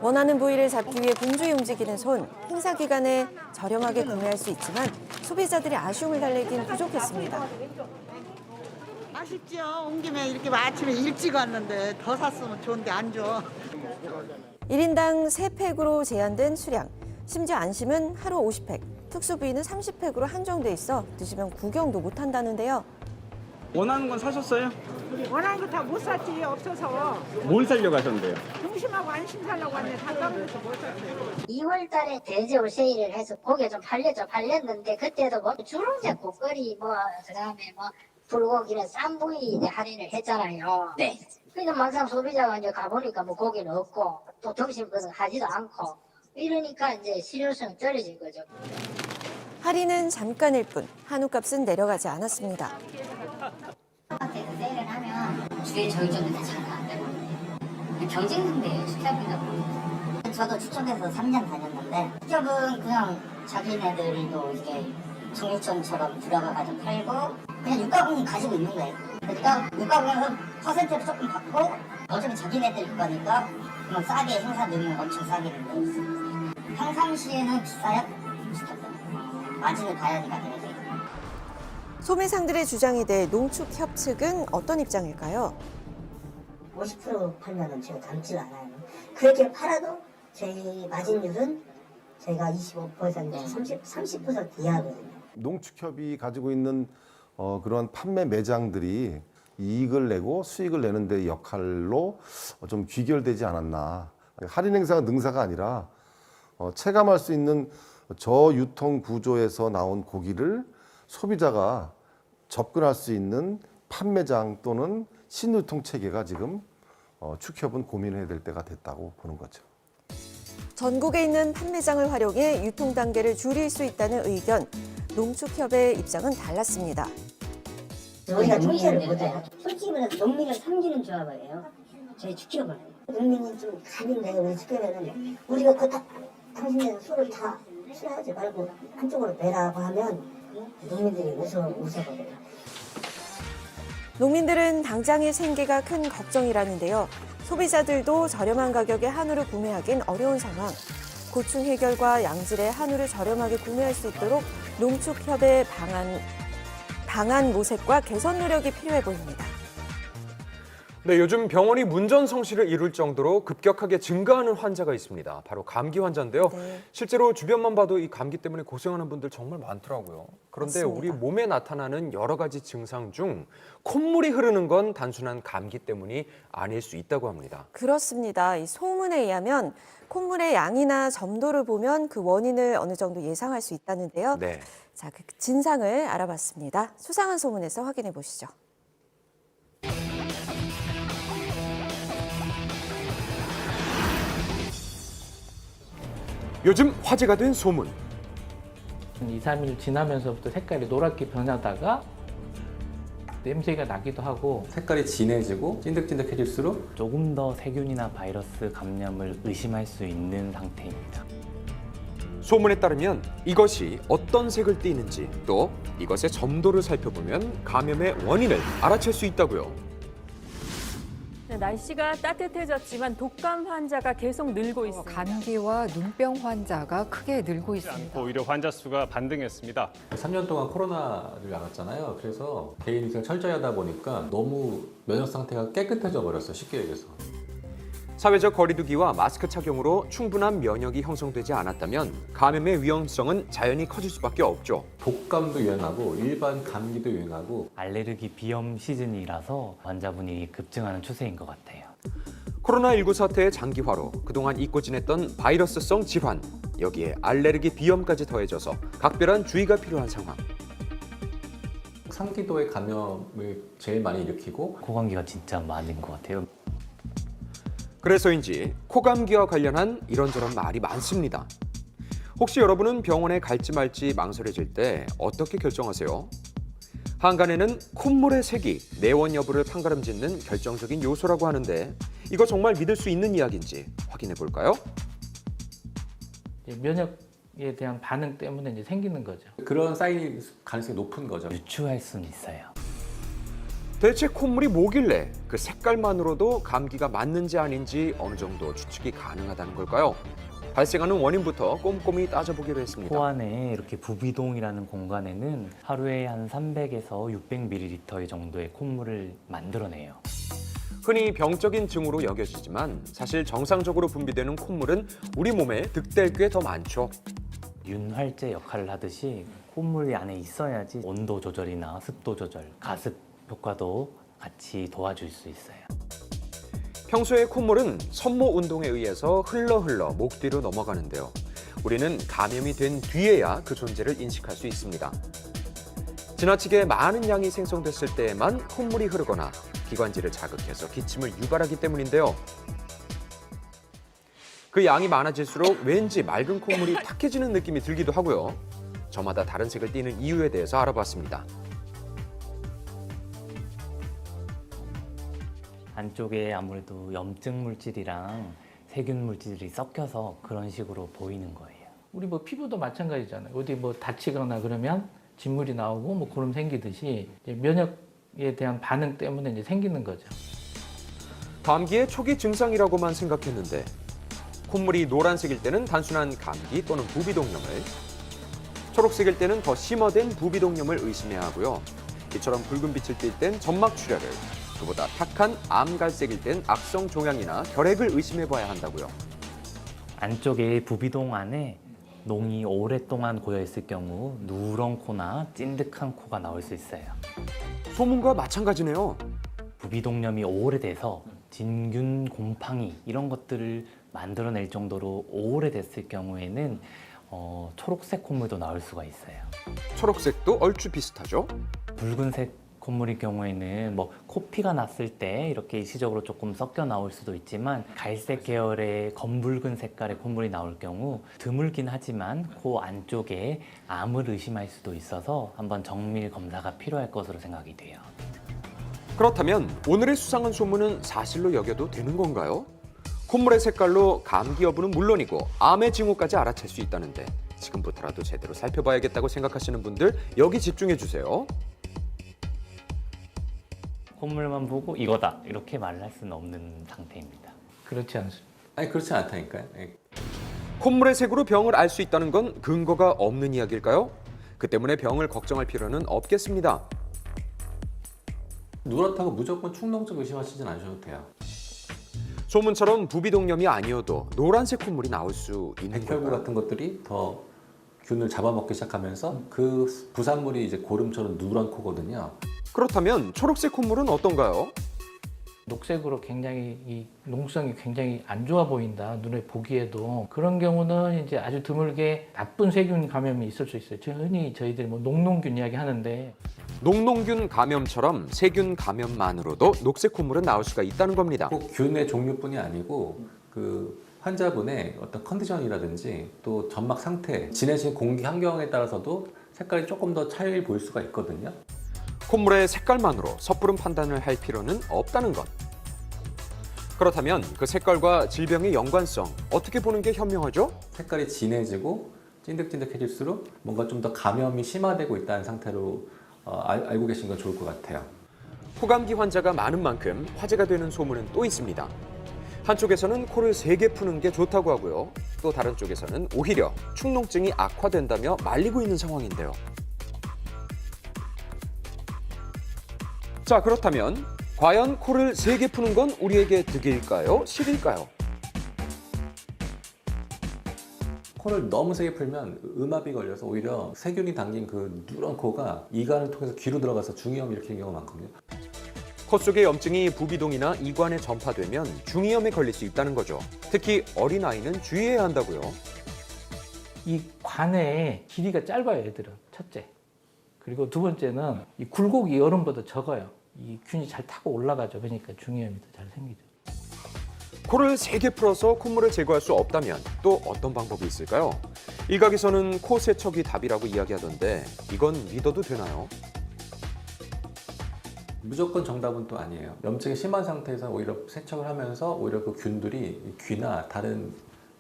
Speaker 2: 원하는 부위를 잡기 위해 분주히 움직이는 손. 행사 기간에 저렴하게 구매할 수 있지만 소비자들이 아쉬움을 달래긴 부족했습니다.
Speaker 24: 아쉽죠. 온 김에 이렇게 아침에 일찍 왔는데 더 샀으면 좋은데 안 줘.
Speaker 2: 1인당 3팩으로 제한된 수량. 심지어 안심은 하루 50팩, 특수 부위는 30팩으로 한정돼 있어 드시면 구경도 못 한다는데요.
Speaker 4: 원하는 건 사셨어요?
Speaker 24: 원하는 거 다 못 샀지. 없어서.
Speaker 4: 뭘 살려고 하셨는데요?
Speaker 24: 등심하고 안심 살려고 왔는데 다 떨어져서 못 샀어요.
Speaker 12: 2월 달에 대제올 세일을 해서 고기가 좀 팔렸는데 그때도 뭐 주름제 고거리 그다음에 불고기는 싼 부위 이제 할인을 했잖아요. 네. 그러니까 막상 소비자가 이제 가보니까 뭐 고기는 없고 또 등심 것은 하지도 않고 이러니까 이제 실효성이 떨어진 거죠.
Speaker 2: 할인은 잠깐일 뿐 한우값은 내려가지 않았습니다.
Speaker 12: 세일을 하면 주위에 저희점은 다 장사 안 되고 경쟁 상대예요. 축협이다. 저도 축협에서 3년 다녔는데 축협은 그냥 자기네들이 또 이게 정육점처럼 들어가가지고 팔고 그냥 유가공 가지고 있는 거예요. 그러니까 유가공에서 퍼센트를 조금 받고 어차피 자기네들 거니까 그냥 싸게 행사 넣으면 엄청 싸게 되고 있어요. 평상시에는 비싸요? 축협은 마진을 봐야 하니까 되죠.
Speaker 2: 소매상들의 주장에 대해 농축협 측은 어떤 입장일까요?
Speaker 12: 50% 팔면은 제가 남질 않아요. 그렇게 팔아도 저희 마진율은 저희가 25%, 30% 이하거든요.
Speaker 1: 농축협이 가지고 있는 그런 판매 매장들이 이익을 내고 수익을 내는 데 역할로 좀 귀결되지 않았나 할인 행사가 능사가 아니라 체감할 수 있는 저유통 구조에서 나온 고기를 소비자가 접근할 수 있는 판매장 또는 신유통 체계가 지금 축협은 고민해야 될 때가 됐다고 보는 거죠.
Speaker 2: 전국에 있는 판매장을 활용해 유통 단계를 줄일 수 있다는 의견. 농축협의 입장은 달랐습니다.
Speaker 12: 우리가 통제를 못해요. 솔직히 말해서 농민을 섬기는 조합이에요. 저희 축협은. 농민이 좀 가는데 우리 축협에는 우리가 당신네 수를 다 수하지 말고 한쪽으로 내라고 하면 농민들이 웃어버려요.
Speaker 2: 농민들은 당장의 생계가 큰 걱정이라는데요. 소비자들도 저렴한 가격에 한우를 구매하긴 어려운 상황. 고충 해결과 양질의 한우를 저렴하게 구매할 수 있도록 농축협의 방안 모색과 개선 노력이 필요해 보입니다.
Speaker 16: 네, 요즘 병원이 문전성시를 이룰 정도로 급격하게 증가하는 환자가 있습니다. 바로 감기 환자인데요.
Speaker 2: 네.
Speaker 16: 실제로 주변만 봐도 이 감기 때문에 고생하는 분들 정말 많더라고요. 그런데
Speaker 2: 맞습니다.
Speaker 16: 우리 몸에 나타나는 여러 가지 증상 중 콧물이 흐르는 건 단순한 감기 때문이 아닐 수 있다고 합니다.
Speaker 2: 그렇습니다. 이 소문에 의하면 콧물의 양이나 점도를 보면 그 원인을 어느 정도 예상할 수 있다는데요.
Speaker 16: 네.
Speaker 2: 자, 그 진상을 알아봤습니다. 수상한 소문에서 확인해 보시죠.
Speaker 16: 요즘 화제가 된 소문.
Speaker 27: 2, 3일 지나면서부터 색깔이 노랗게 변하다가 냄새가 나기도 하고
Speaker 8: 색깔이 진해지고 찐득찐득해질수록
Speaker 27: 조금 더 세균이나 바이러스 감염을 의심할 수 있는 상태입니다.
Speaker 16: 소문에 따르면 이것이 어떤 색을 띠는지 또 이것의 점도를 살펴보면 감염의 원인을 알아챌 수 있다고요.
Speaker 9: 네, 날씨가 따뜻해졌지만 독감 환자가 계속 늘고 있습니다.
Speaker 10: 감기와 눈병 환자가 크게 늘고 있습니다.
Speaker 11: 오히려 환자 수가 반등했습니다.
Speaker 8: 3년 동안 코로나를 앓았잖아요. 그래서 개인 위생 철저히 하다 보니까 너무 면역 상태가 깨끗해져 버렸어요. 쉽게 얘기해서.
Speaker 16: 사회적 거리두기와 마스크 착용으로 충분한 면역이 형성되지 않았다면 감염의 위험성은 자연히 커질 수밖에 없죠.
Speaker 8: 독감도 유행하고 일반 감기도 유행하고
Speaker 27: 알레르기 비염 시즌이라서 환자분이 급증하는 추세인 것 같아요.
Speaker 16: 코로나19 사태의 장기화로 그동안 잊고 지냈던 바이러스성 질환, 여기에 알레르기 비염까지 더해져서 각별한 주의가 필요한 상황.
Speaker 8: 상기도의 감염을 제일 많이 일으키고
Speaker 27: 코감기가 진짜 많은 것 같아요.
Speaker 16: 그래서인지 코감기와 관련한 이런저런 말이 많습니다. 혹시 여러분은 병원에 갈지 말지 망설여질 때 어떻게 결정하세요? 한간에는 콧물의 색이 내원 여부를 판가름짓는 결정적인 요소라고 하는데 이거 정말 믿을 수 있는 이야기인지 확인해 볼까요?
Speaker 27: 면역에 대한 반응 때문에 이제 생기는 거죠.
Speaker 8: 그런 사인이 가능성이 높은 거죠.
Speaker 27: 유추할 수는 있어요.
Speaker 16: 대체 콧물이 뭐길래 그 색깔만으로도 감기가 맞는지 아닌지 어느 정도 추측이 가능하다는 걸까요? 발생하는 원인부터 꼼꼼히 따져보기로 했습니다.
Speaker 27: 코 안에 이렇게 부비동이라는 공간에는 하루에 한 300에서 600ml 정도의 콧물을 만들어내요.
Speaker 16: 흔히 병적인 증후로 여겨지지만 사실 정상적으로 분비되는 콧물은 우리 몸에 득될 꽤 더 많죠.
Speaker 27: 윤활제 역할을 하듯이 콧물이 안에 있어야지 온도 조절이나 습도 조절, 가습 효과도 같이 도와줄 수 있어요.
Speaker 16: 평소에 콧물은 섬모 운동에 의해서 흘러 목 뒤로 넘어가는데요. 우리는 감염이 된 뒤에야 그 존재를 인식할 수 있습니다. 지나치게 많은 양이 생성됐을 때에만 콧물이 흐르거나 기관지를 자극해서 기침을 유발하기 때문인데요. 그 양이 많아질수록 왠지 맑은 콧물이 탁해지는 느낌이 들기도 하고요. 저마다 다른 색을 띠는 이유에 대해서 알아봤습니다.
Speaker 27: 안쪽에 아무래도 염증 물질이랑 세균 물질이 섞여서 그런 식으로 보이는 거예요. 우리 뭐 피부도 마찬가지잖아요. 어디 뭐 다치거나 그러면 진물이 나오고 뭐 고름 생기듯이 면역에 대한 반응 때문에 이제 생기는 거죠.
Speaker 16: 감기의 초기 증상이라고만 생각했는데 콧물이 노란색일 때는 단순한 감기 또는 부비동염을, 초록색일 때는 더 심화된 부비동염을 의심해야 하고요. 이처럼 붉은 빛을 띨 땐 점막 출혈을, 그보다 탁한 암갈색일 땐 악성 종양이나 결핵을 의심해봐야 한다고요.
Speaker 27: 안쪽에 부비동 안에 농이 오랫동안 고여있을 경우 누런 코나 찐득한 코가 나올 수 있어요.
Speaker 16: 소문과 마찬가지네요.
Speaker 27: 부비동염이 오래돼서 진균, 곰팡이 이런 것들을 만들어낼 정도로 오래됐을 경우에는 초록색 콧물도 나올 수가 있어요.
Speaker 16: 초록색도 얼추 비슷하죠?
Speaker 27: 붉은색 콧물일 경우에는 뭐 코피가 났을 때 이렇게 일시적으로 조금 섞여 나올 수도 있지만 갈색 계열의 검붉은 색깔의 콧물이 나올 경우 드물긴 하지만 코 안쪽에 암을 의심할 수도 있어서 한번 정밀 검사가 필요할 것으로 생각이 돼요.
Speaker 16: 그렇다면 오늘의 수상한 소문은 사실로 여겨도 되는 건가요? 콧물의 색깔로 감기 여부는 물론이고 암의 징후까지 알아챌 수 있다는데 지금부터라도 제대로 살펴봐야겠다고 생각하시는 분들 여기 집중해 주세요.
Speaker 27: 콧물만 보고 이거다 이렇게 말할 수는 없는 상태입니다. 그렇지 않습니다.
Speaker 8: 아니 그렇지 않다니까요.
Speaker 16: 콧물의 색으로 병을 알 수 있다는 건 근거가 없는 이야기일까요? 그 때문에 병을 걱정할 필요는 없겠습니다.
Speaker 8: 누렇다고 무조건 축농증 의심하시진 않으셔도 돼요.
Speaker 16: 소문처럼 부비동염이 아니어도 노란색 콧물이 나올 수 있는
Speaker 8: 백혈구
Speaker 16: 건가요?
Speaker 8: 같은 것들이 더 균을 잡아먹기 시작하면서 그 부산물이 이제 고름처럼 누런 코거든요.
Speaker 16: 그렇다면 초록색 콧물은 어떤가요?
Speaker 27: 녹색으로 굉장히 이 농성이 굉장히 안 좋아 보인다. 눈에 보기에도 그런 경우는 이제 아주 드물게 나쁜 세균 감염이 있을 수 있어요. 흔히 저희들이 뭐 녹농균 이야기 하는데
Speaker 16: 녹농균 감염처럼 세균 감염만으로도 녹색 콧물은 나올 수가 있다는 겁니다.
Speaker 8: 꼭 균의 종류뿐이 아니고 그 환자분의 어떤 컨디션이라든지 또 점막 상태, 지내신 공기 환경에 따라서도 색깔이 조금 더 차이를 보일 수가 있거든요.
Speaker 16: 콧물의 색깔만으로 섣부른 판단을 할 필요는 없다는 것. 그렇다면 그 색깔과 질병의 연관성 어떻게 보는 게 현명하죠?
Speaker 8: 색깔이 진해지고 찐득찐득해질수록 뭔가 좀 더 감염이 심화되고 있다는 상태로 알고 계신 건 좋을 것 같아요.
Speaker 16: 코감기 환자가 많은 만큼 화제가 되는 소문은 또 있습니다. 한쪽에서는 코를 3개 푸는 게 좋다고 하고요. 또 다른 쪽에서는 오히려 축농증이 악화된다며 말리고 있는 상황인데요. 자, 그렇다면 과연 코를 3개 푸는 건 우리에게 득일까요? 실일까요?
Speaker 8: 코를 너무 세게 풀면 음압이 걸려서 오히려 세균이 담긴 그 누런 코가 이관을 통해서 귀로 들어가서 중이염을 일으키는 경우가 많거든요.
Speaker 16: 코 속의 염증이 부비동이나 이관에 전파되면 중이염에 걸릴 수 있다는 거죠. 특히 어린아이는 주의해야 한다고요.
Speaker 27: 이 관의 길이가 짧아요, 애들은. 첫째. 그리고 두 번째는 이 굴곡이 어른보다 적어요. 이 균이 잘 타고 올라가죠. 그러니까 중이염이 더 잘 생기죠.
Speaker 16: 코를 3개 풀어서 콧물을 제거할 수 없다면 또 어떤 방법이 있을까요? 일각에서는 코 세척이 답이라고 이야기하던데 이건 믿어도 되나요?
Speaker 8: 무조건 정답은 또 아니에요. 염증이 심한 상태에서 오히려 세척을 하면서 오히려 그 균들이 귀나 다른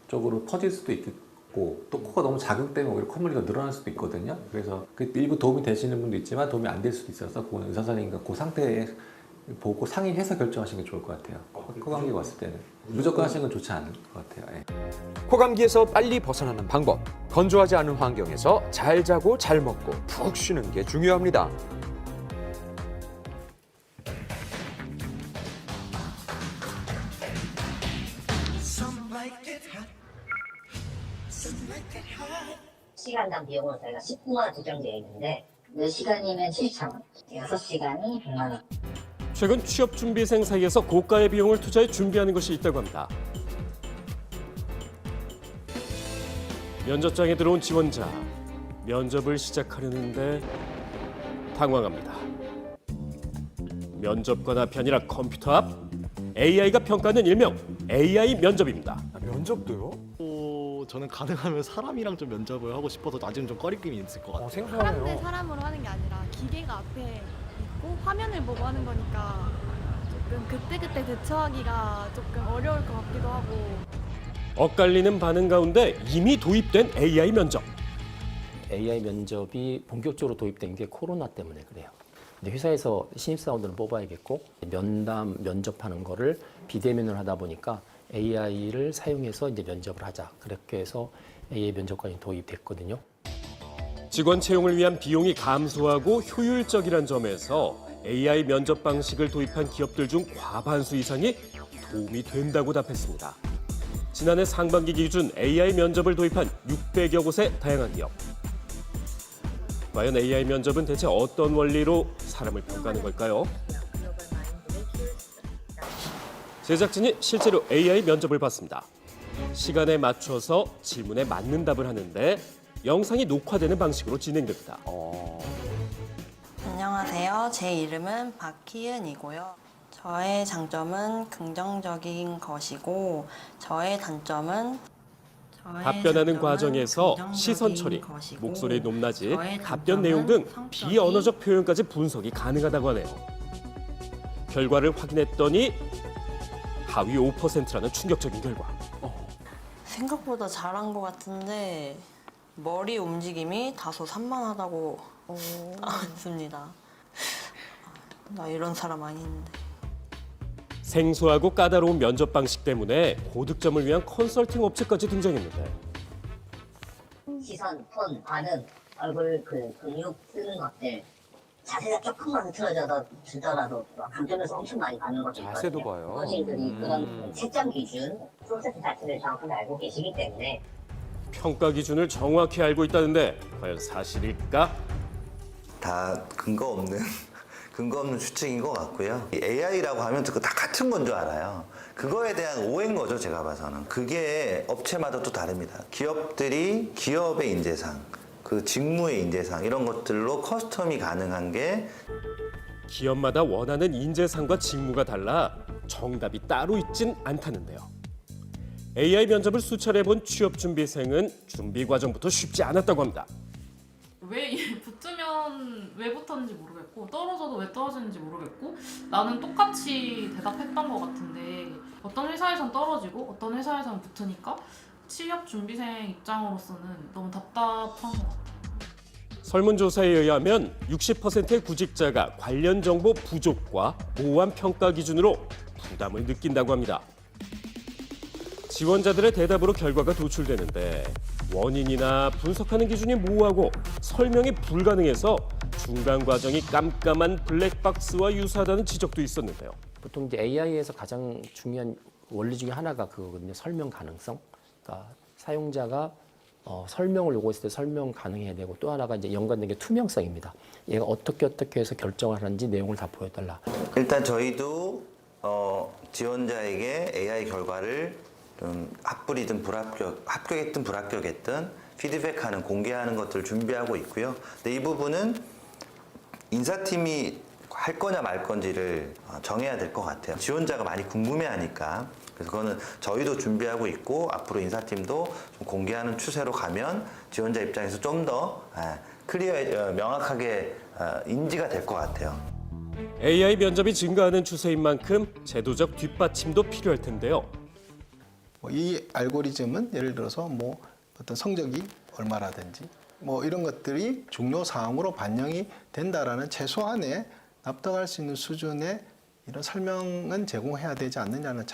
Speaker 8: 쪽으로 퍼질 수도 있고 또 코가 너무 자극되면 오히려 콧물이 더 늘어날 수도 있거든요. 그래서 그 일부 도움이 되시는 분도 있지만 도움이 안 될 수도 있어서 그건 의사 선생님과 그 상태에 보고 상의해서 결정하시는 게 좋을 것 같아요. 코감기가 왔을 때는 무조건 하시는 건 좋지 않을 것 같아요. 예.
Speaker 16: 코감기에서 빨리 벗어나는 방법. 건조하지 않은 환경에서 잘 자고 잘 먹고 푹 쉬는 게 중요합니다.
Speaker 12: 시간당 비용은 저희가 19만 원 조정되어 있는데 4시간이면 7,000원, 6시간이 100만 원.
Speaker 14: 최근 취업 준비생 사이에서 고가의 비용을 투자해 준비하는 것이 있다고 합니다. 면접장에 들어온 지원자, 면접을 시작하려는데 당황합니다. 면접관 앞이 아니라 컴퓨터 앞, AI가 평가하는 일명 AI 면접입니다.
Speaker 16: 면접도요?
Speaker 6: 저는 가능하면 사람이랑 좀 면접을 하고 싶어서 아직은 좀 꺼리낌이 있을 것 같아요.
Speaker 20: 사람 대 사람으로 하는 게 아니라 기계가 앞에 있고 화면을 보고 하는 거니까 조금 그때그때 대처하기가 조금 어려울 것 같기도 하고.
Speaker 14: 엇갈리는 반응 가운데 이미 도입된 AI 면접.
Speaker 13: AI 면접이 본격적으로 도입된 게 코로나 때문에 그래요. 근데 회사에서 신입사원들을 뽑아야겠고 면담, 면접하는 거를 비대면을 하다 보니까 AI를 사용해서 이제 면접을 하자. 그렇게 해서 AI 면접관이 도입됐거든요.
Speaker 14: 직원 채용을 위한 비용이 감소하고 효율적이란 점에서 AI 면접 방식을 도입한 기업들 중 과반수 이상이 도움이 된다고 답했습니다. 지난해 상반기 기준 AI 면접을 도입한 600여 곳의 다양한 기업. 과연 AI 면접은 대체 어떤 원리로 사람을 평가하는 걸까요? 제작진이 실제로 AI 면접을 봤습니다. 시간에 맞춰서 질문에 맞는 답을 하는데 영상이 녹화되는 방식으로 진행됩니다.
Speaker 5: 안녕하세요. 제 이름은 박희은이고요. 저의 장점은 긍정적인 것이고 저의 단점은
Speaker 14: 답변하는 과정에서 시선 처리, 목소리 높낮이, 답변 내용 등 비언어적 표현까지 분석이 가능하다고 하네요. 결과를 확인했더니 하위 5%라는 충격적인 결과.
Speaker 5: 생각보다 잘한 것 같은데 머리 움직임이 다소 산만하다고 나왔습니다. 나 이런 사람 아닌데.
Speaker 14: 생소하고 까다로운 면접 방식 때문에 고득점을 위한 컨설팅 업체까지 등장했는데
Speaker 12: 시선, 톤, 반응, 얼굴 근육 쓰는 것들 자세가 조금만 흐트러져서 주더라도 감점에서 엄청 많이 받는 것도 있거든요.
Speaker 15: 자세도 봐요.
Speaker 12: 원인들이 그런 채점 기준, 프로세스 자체를 정확하게 알고 계시기 때문에
Speaker 14: 평가 기준을 정확히 알고 있다는데 과연 사실일까?
Speaker 17: 다 근거 없는 추측인 것 같고요. AI라고 하면 다 같은 건 줄 알아요. 그거에 대한 오해인 거죠, 제가 봐서는. 그게 업체마다 또 다릅니다. 기업들이 기업의 인재상, 그 직무의 인재상 이런 것들로 커스텀이 가능한 게
Speaker 14: 기업마다 원하는 인재상과 직무가 달라 정답이 따로 있진 않다는데요. AI 면접을 수차례 본 취업준비생은 준비 과정부터 쉽지 않았다고 합니다.
Speaker 18: 왜 붙으면 왜 붙었는지 모르겠고 떨어져도 왜 떨어지는지 모르겠고 나는 똑같이 대답했던 것 같은데 어떤 회사에선 떨어지고 어떤 회사에선 붙으니까 취업 준비생 입장으로서는 너무 답답한 것 같아요.
Speaker 14: 설문조사에 의하면 60%의 구직자가 관련 정보 부족과 모호한 평가 기준으로 부담을 느낀다고 합니다. 지원자들의 대답으로 결과가 도출되는데 원인이나 분석하는 기준이 모호하고 설명이 불가능해서 중간 과정이 깜깜한 블랙박스와 유사하다는 지적도 있었는데요.
Speaker 13: 보통 이제 AI에서 가장 중요한 원리 중에 하나가 그거거든요. 설명 가능성. 그러니까 사용자가 설명을 요구했을 때 설명 가능해야 되고 또 하나가 이제 연관된 게 투명성입니다. 얘가 어떻게 해서 결정을 하는지 내용을 다 보여달라.
Speaker 17: 일단 저희도 지원자에게 AI 결과를 좀 합불이든 합격했든 불합격했든 피드백하는 공개하는 것들을 준비하고 있고요. 근데 이 부분은 인사팀이 할 거냐 말 건지를 정해야 될 것 같아요. 지원자가 많이 궁금해하니까. 그래서 그거는 저희도 준비하고 있고 앞으로 인사팀도 좀 공개하는 추세로 가면 지원자 입장에서 좀 더 명확하게 인지가 될 것 같아요.
Speaker 14: AI 면접이 증가하는 추세인 만큼 제도적 뒷받침도 필요할 텐데요.
Speaker 19: 이 알고리즘은 예를 들어서 어떤 성적이 얼마라든지 이런 것들이 중요 사항으로 반영이 된다라는 최소한의 납득할 수 있는 수준의 이런 설명은 제공해야 되지 않느냐는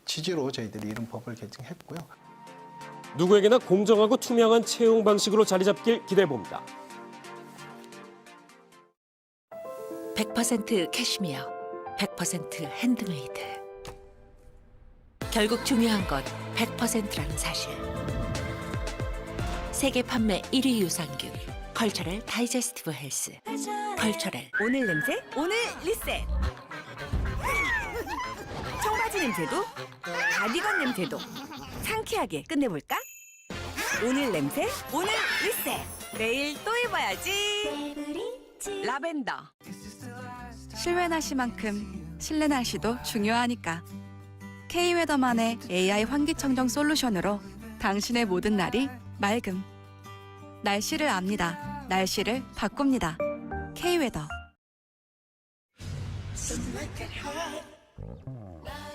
Speaker 19: 취지로 저희들이 이런 법을 개정했고요.
Speaker 14: 누구에게나 공정하고 투명한 채용 방식으로 자리 잡길 기대해 봅니다.
Speaker 21: 100% 캐시미어, 100% 핸드메이드. 결국 중요한 건 100%라는 사실. 세계 판매 1위 유산균, 컬처럴 다이제스티브 헬스. 컬처럴.
Speaker 22: 오늘 냄새, 오늘 리셋. 청바지 냄새도, 가디건 냄새도 상쾌하게 끝내볼까? 오늘 냄새, 오늘 리셋. 내일 또 입어야지. 라벤더.
Speaker 23: 실외 날씨만큼 실내 날씨도 중요하니까. K웨더만의 AI 환기청정 솔루션으로 당신의 모든 날이 맑음. 날씨를 압니다. 날씨를 바꿉니다. K웨더.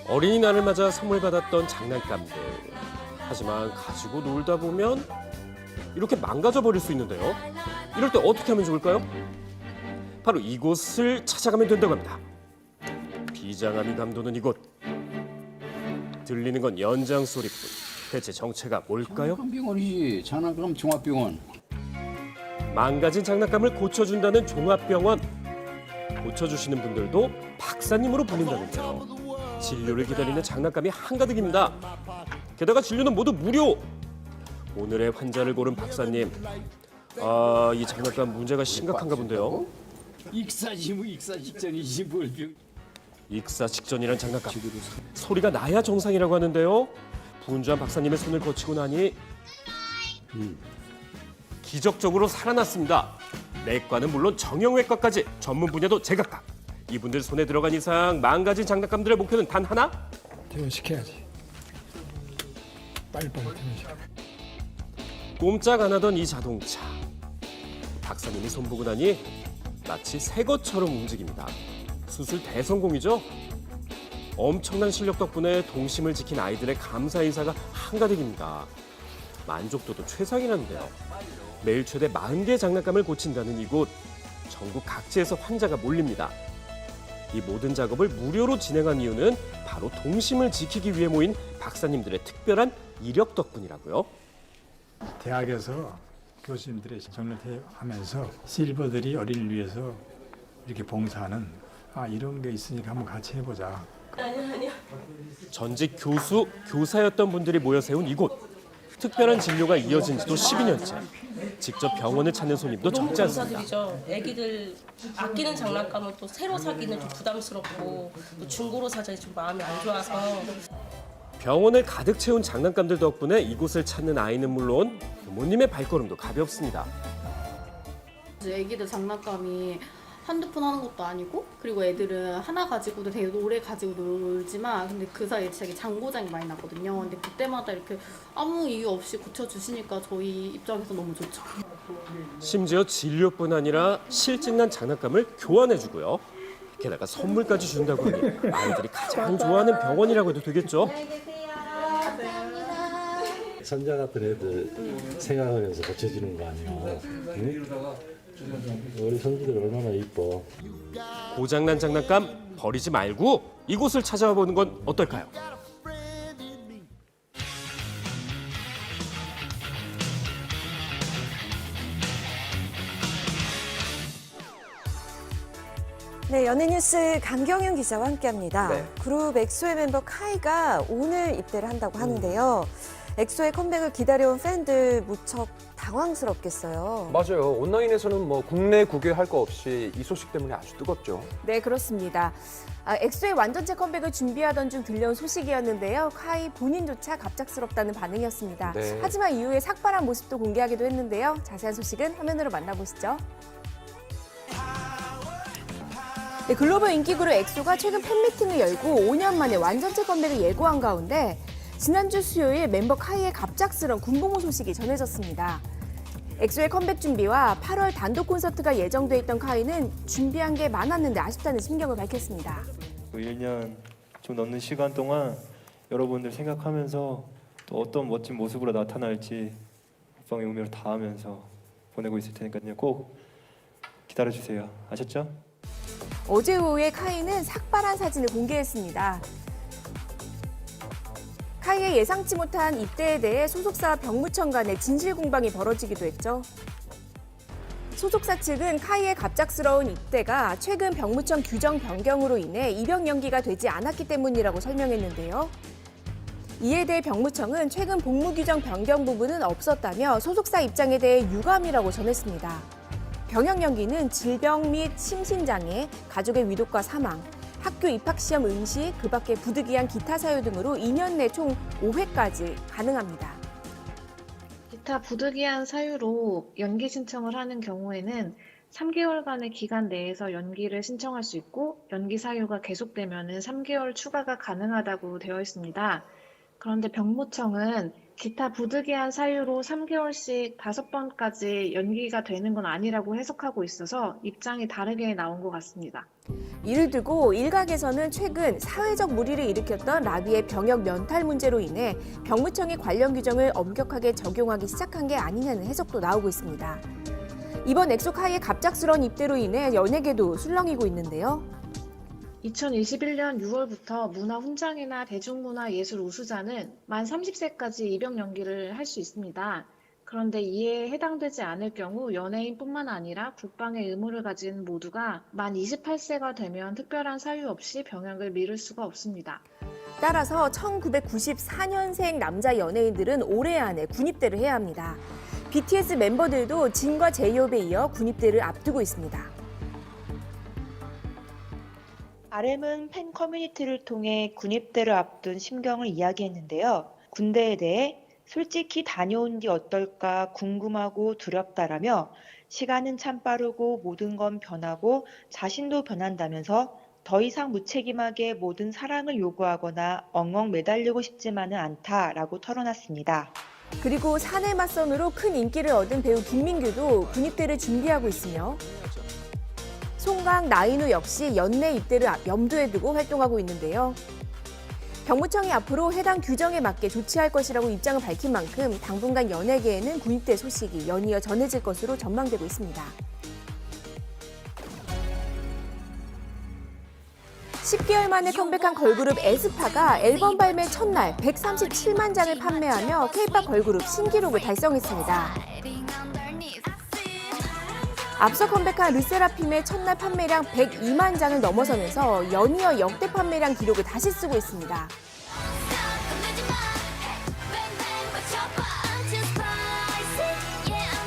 Speaker 14: 어린이날을 맞아 선물 받았던 장난감들. 하지만 가지고 놀다 보면 이렇게 망가져 버릴 수 있는데요. 이럴 때 어떻게 하면 좋을까요? 바로 이곳을 찾아가면 된다고 합니다. 비장함이 감도는 이곳. 들리는 건 연장 소리뿐. 대체 정체가 뭘까요?
Speaker 29: 장난감병원이지. 장난감 종합병원.
Speaker 14: 망가진 장난감을 고쳐준다는 종합병원. 고쳐주시는 분들도 박사님으로 불린다는데요. 진료를 기다리는 장난감이 한가득입니다. 게다가 진료는 모두 무료. 오늘의 환자를 고른 박사님. 이 장난감 문제가 심각한가 본데요.
Speaker 29: 익사 직전이지 뭘 병.
Speaker 14: 익사 직전이란 장난감. 소리가 나야 정상이라고 하는데요. 분주한 박사님의 손을 거치고 나니 기적적으로 살아났습니다. 내과는 물론 정형외과까지 전문 분야도 제각각. 이분들 손에 들어간 이상 망가진 장난감들의 목표는 단 하나?
Speaker 29: 퇴원시켜야지. 빨리빨리 퇴원시켜.
Speaker 14: 꼼짝 안 하던 이 자동차. 박사님이 손보고 나니 마치 새 것처럼 움직입니다. 수술 대성공이죠? 엄청난 실력 덕분에 동심을 지킨 아이들의 감사 인사가 한가득입니다. 만족도도 최상이라는데요. 매일 최대 40개의 장난감을 고친다는 이곳. 전국 각지에서 환자가 몰립니다. 이 모든 작업을 무료로 진행한 이유는 바로 동심을 지키기 위해 모인 박사님들의 특별한 이력 덕분이라고요.
Speaker 29: 대학에서 교수님들의 정리를 하면서 실버들이 어린이를 위해서 이렇게 봉사하는 이런 게 있으니까 한번 같이 해보자.
Speaker 18: 아니요.
Speaker 14: 전직 교수, 교사였던 분들이 모여 세운 이곳. 특별한 진료가 이어진 지도 12년째. 직접 병원을 찾는 손님도 적지 않습니다.
Speaker 1: 감사드리죠. 애기들 아끼는 장난감을 또 새로 사기는 좀 부담스럽고 또 중고로 사자니 좀 마음이 안 좋아서.
Speaker 14: 병원을 가득 채운 장난감들 덕분에 이곳을 찾는 아이는 물론 부모님의 발걸음도 가볍습니다.
Speaker 20: 애기들 장난감이 한두 푼 하는 것도 아니고, 그리고 애들은 하나 가지고도 되게 오래 가지고 놀지만 근데 그 사이에 되게 장고장이 많이 나거든요. 근데 그때마다 이렇게 아무 이유 없이 고쳐주시니까 저희 입장에서 너무 좋죠.
Speaker 14: 심지어 진료뿐 아니라 실증난 장난감을 교환해주고요. 게다가 선물까지 준다고 하니 아이들이 가장 좋아하는 병원이라고 해도 되겠죠.
Speaker 3: 선자 같은 애들 생각하면서 고쳐주는 거 아니야. 응? 우리 손주들 얼마나 이뻐.
Speaker 14: 고장난 장난감 버리지 말고 이곳을 찾아와 보는 건 어떨까요?
Speaker 2: 네, 연예뉴스 강경윤 기자와 함께합니다.
Speaker 4: 네.
Speaker 2: 그룹 엑소의 멤버 카이가 오늘 입대를 한다고 하는데요. 엑소의 컴백을 기다려온 팬들 무척 당황스럽겠어요.
Speaker 16: 맞아요. 온라인에서는 뭐 국내 국외 할 거 없이 이 소식 때문에 아주 뜨겁죠.
Speaker 7: 네, 그렇습니다. 엑소의 완전체 컴백을 준비하던 중 들려온 소식이었는데요. 카이 본인조차 갑작스럽다는 반응이었습니다.
Speaker 16: 네.
Speaker 7: 하지만 이후에 삭발한 모습도 공개하기도 했는데요. 자세한 소식은 화면으로 만나보시죠. 네, 글로벌 인기 그룹 엑소가 최근 팬미팅을 열고 5년 만에 완전체 컴백을 예고한 가운데 지난주 수요일 멤버 카이의 갑작스런 군복무 소식이 전해졌습니다. 엑소의 컴백 준비와 8월 단독 콘서트가 예정돼 있던 카이는 준비한 게 많았는데 아쉽다는 심경을 밝혔습니다.
Speaker 15: 1년 좀 넘는 시간 동안 여러분들 생각하면서 또 어떤 멋진 모습으로 나타날지 국방의 의미를 다하면서 보내고 있을 테니까요. 꼭 기다려주세요. 아셨죠?
Speaker 7: 어제 오후에 카이는 삭발한 사진을 공개했습니다. 카이의 예상치 못한 입대에 대해 소속사와 병무청 간의 진실 공방이 벌어지기도 했죠. 소속사 측은 카이의 갑작스러운 입대가 최근 병무청 규정 변경으로 인해 입영 연기가 되지 않았기 때문이라고 설명했는데요. 이에 대해 병무청은 최근 복무 규정 변경 부분은 없었다며 소속사 입장에 대해 유감이라고 전했습니다. 병역 연기는 질병 및 심신장애, 가족의 위독과 사망, 학교 입학시험 응시, 그 밖에 부득이한 기타 사유 등으로 2년 내 총 5회까지 가능합니다.
Speaker 24: 기타 부득이한 사유로 연기 신청을 하는 경우에는 3개월간의 기간 내에서 연기를 신청할 수 있고 연기 사유가 계속되면 3개월 추가가 가능하다고 되어 있습니다. 그런데 병무청은 기타 부득이한 사유로 3개월씩 5번까지 연기가 되는 건 아니라고 해석하고 있어서 입장이 다르게 나온 것 같습니다.
Speaker 7: 이를 두고 일각에서는 최근 사회적 물의를 일으켰던 라비의 병역 면탈 문제로 인해 병무청이 관련 규정을 엄격하게 적용하기 시작한 게 아니냐는 해석도 나오고 있습니다. 이번 엑소 카이의 갑작스러운 입대로 인해 연예계도 술렁이고 있는데요.
Speaker 24: 2021년 6월부터 문화훈장이나 대중문화예술 우수자는 만 30세까지 입영 연기를 할 수 있습니다. 그런데 이에 해당되지 않을 경우 연예인뿐만 아니라 국방의 의무를 가진 모두가 만 28세가 되면 특별한 사유 없이 병역을 미룰 수가 없습니다.
Speaker 7: 따라서 1994년생 남자 연예인들은 올해 안에 군입대를 해야 합니다. BTS 멤버들도 진과 제이홉에 이어 군입대를 앞두고 있습니다.
Speaker 25: RM은 팬 커뮤니티를 통해 군입대를 앞둔 심경을 이야기했는데요.
Speaker 4: 군대에 대해 솔직히 다녀온 게 어떨까 궁금하고 두렵다라며 시간은 참 빠르고 모든 건 변하고 자신도 변한다면서 더 이상 무책임하게 모든 사랑을 요구하거나 엉엉 매달리고 싶지만은 않다라고 털어놨습니다.
Speaker 7: 그리고 사내 맞선으로 큰 인기를 얻은 배우 김민규도 군입대를 준비하고 있으며 송강, 나인우 역시 연내 입대를 염두에 두고 활동하고 있는데요. 병무청이 앞으로 해당 규정에 맞게 조치할 것이라고 입장을 밝힌 만큼 당분간 연예계에는 군입대 소식이 연이어 전해질 것으로 전망되고 있습니다. 10개월 만에 컴백한 걸그룹 에스파가 앨범 발매 첫날 137만 장을 판매하며 K-팝 걸그룹 신기록을 달성했습니다. 앞서 컴백한 르세라핌의 첫날 판매량 102만 장을 넘어서면서 연이어 역대 판매량 기록을 다시 쓰고 있습니다.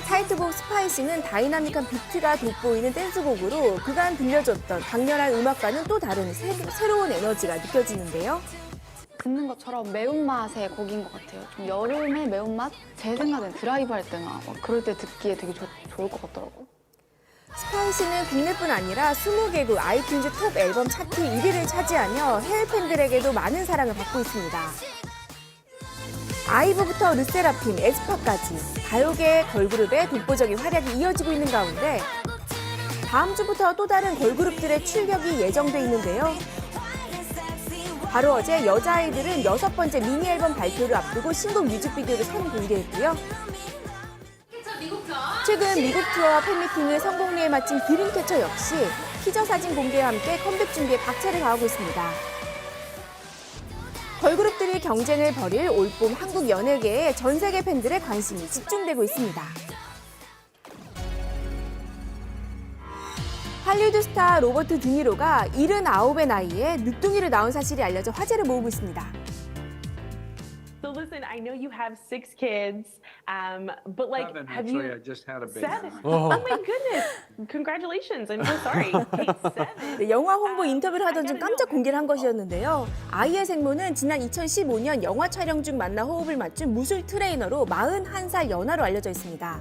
Speaker 7: 타이틀곡 스파이시는 다이나믹한 비트가 돋보이는 댄스곡으로 그간 들려줬던 강렬한 음악과는 또 다른 새로운 에너지가 느껴지는데요.
Speaker 8: 듣는 것처럼 매운맛의 곡인 것 같아요. 좀 여름의 매운맛? 제 생각엔 드라이브 할 때나 그럴 때 듣기에 되게 좋을 것 같더라고요.
Speaker 7: 스파이시는 국내뿐 아니라 20개국 아이튠즈 톱 앨범 차트 1위를 차지하며 해외 팬들에게도 많은 사랑을 받고 있습니다. 아이브부터 르세라핌, 에스파까지 가요계의 걸그룹의 독보적인 활약이 이어지고 있는 가운데 다음 주부터 또 다른 걸그룹들의 출격이 예정돼 있는데요. 바로 어제 여자아이들은 6번째 미니 앨범 발표를 앞두고 신곡 뮤직비디오를 선공개했고요. 최근 미국 투어와 팬미팅을 성공리에 마친 드림캐쳐 역시 티저 사진 공개와 함께 컴백 준비에 박차를 가하고 있습니다. 걸그룹들이 경쟁을 벌일 올봄 한국 연예계에 전 세계 팬들의 관심이 집중되고 있습니다. 할리우드 스타 로버트 드니로가 79의 나이에 늦둥이를 낳은 사실이 알려져 화제를 모으고 있습니다.
Speaker 9: So listen, I know you have 6 kids, but like, have you?
Speaker 29: I just had a baby.
Speaker 9: 7? Oh my goodness! Congratulations! I'm so sorry. Hey, 7.
Speaker 7: 네, 영화 홍보 인터뷰를 하던 중 깜짝 공개를 한 것이었는데요. 아이의 생모는 지난 2015년 영화 촬영 중 만나 호흡을 맞춘 무술 트레이너로 41살 연하로 알려져 있습니다.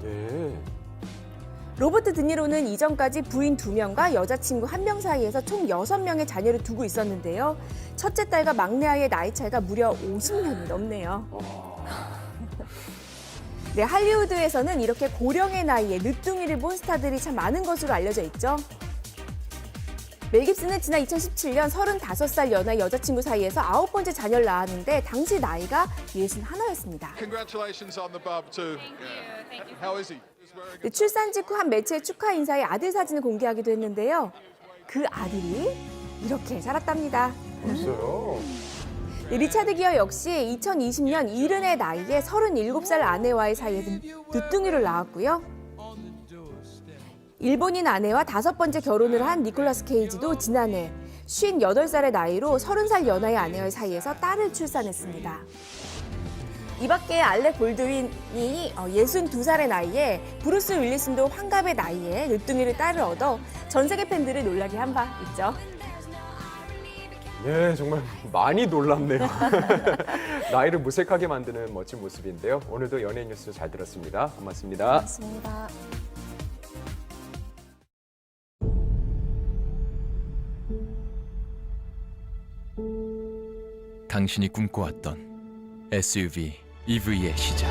Speaker 7: 로버트 드니로는 이전까지 부인 2명과 여자친구 1명 사이에서 총 6명의 자녀를 두고 있었는데요. 첫째 딸과 막내 아이의 나이 차이가 무려 50년이 넘네요. 네, 할리우드에서는 이렇게 고령의 나이에 늦둥이를 본 스타들이 참 많은 것으로 알려져 있죠. 멜 깁슨은 지난 2017년 35살 연하의 여자친구 사이에서 9번째 자녀를 낳았는데 당시 나이가 61였습니다.
Speaker 10: Congratulations on the bub too. How is he?
Speaker 7: 네, 출산 직후 한 매체의 축하 인사에 아들 사진을 공개하기도 했는데요. 그 아들이 이렇게 자랐답니다.
Speaker 16: 벌써요?
Speaker 7: 네, 리차드 기어 역시 2020년 70의 나이에 37살 아내와의 사이에서 늦둥이를 낳았고요. 일본인 아내와 5번째 결혼을 한 니콜라스 케이지도 지난해 58살의 나이로 30살 연하의 아내와의 사이에서 딸을 출산했습니다. 이 밖에 알렉 볼드윈이 62살의 나이에 브루스 윌리슨도 환갑의 나이에 늦둥이를 딸을 얻어 전 세계 팬들을 놀라게 한 바 있죠.
Speaker 16: 네, 정말 많이 놀랍네요. 나이를 무색하게 만드는 멋진 모습인데요. 오늘도 연예인 뉴스 잘 들었습니다. 고맙습니다.
Speaker 2: 고맙습니다.
Speaker 11: 당신이 꿈꿔왔던 SUV EV의 시작.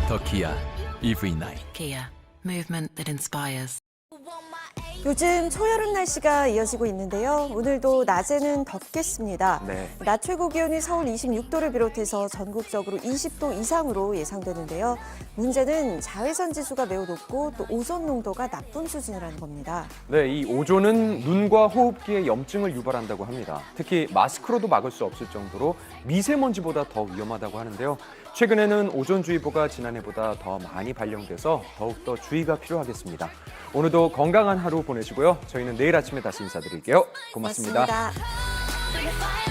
Speaker 11: 더 기아 EV9.
Speaker 21: Kia, movement that inspires.
Speaker 2: 요즘 초여름 날씨가 이어지고 있는데요. 오늘도 낮에는 덥겠습니다.
Speaker 16: 네.
Speaker 2: 낮 최고 기온이 서울 26도를 비롯해서 전국적으로 20도 이상으로 예상되는데요. 문제는 자외선 지수가 매우 높고 또 오존 농도가 나쁜 수준이라는 겁니다.
Speaker 16: 네, 이 오존은 눈과 호흡기에 염증을 유발한다고 합니다. 특히 마스크로도 막을 수 없을 정도로 미세먼지보다 더 위험하다고 하는데요. 최근에는 오존주의보가 지난해보다 더 많이 발령돼서 더욱더 주의가 필요하겠습니다. 오늘도 건강한 하루 보내시고요. 저희는 내일 아침에 다시 인사드릴게요. 고맙습니다.
Speaker 2: 고맙습니다.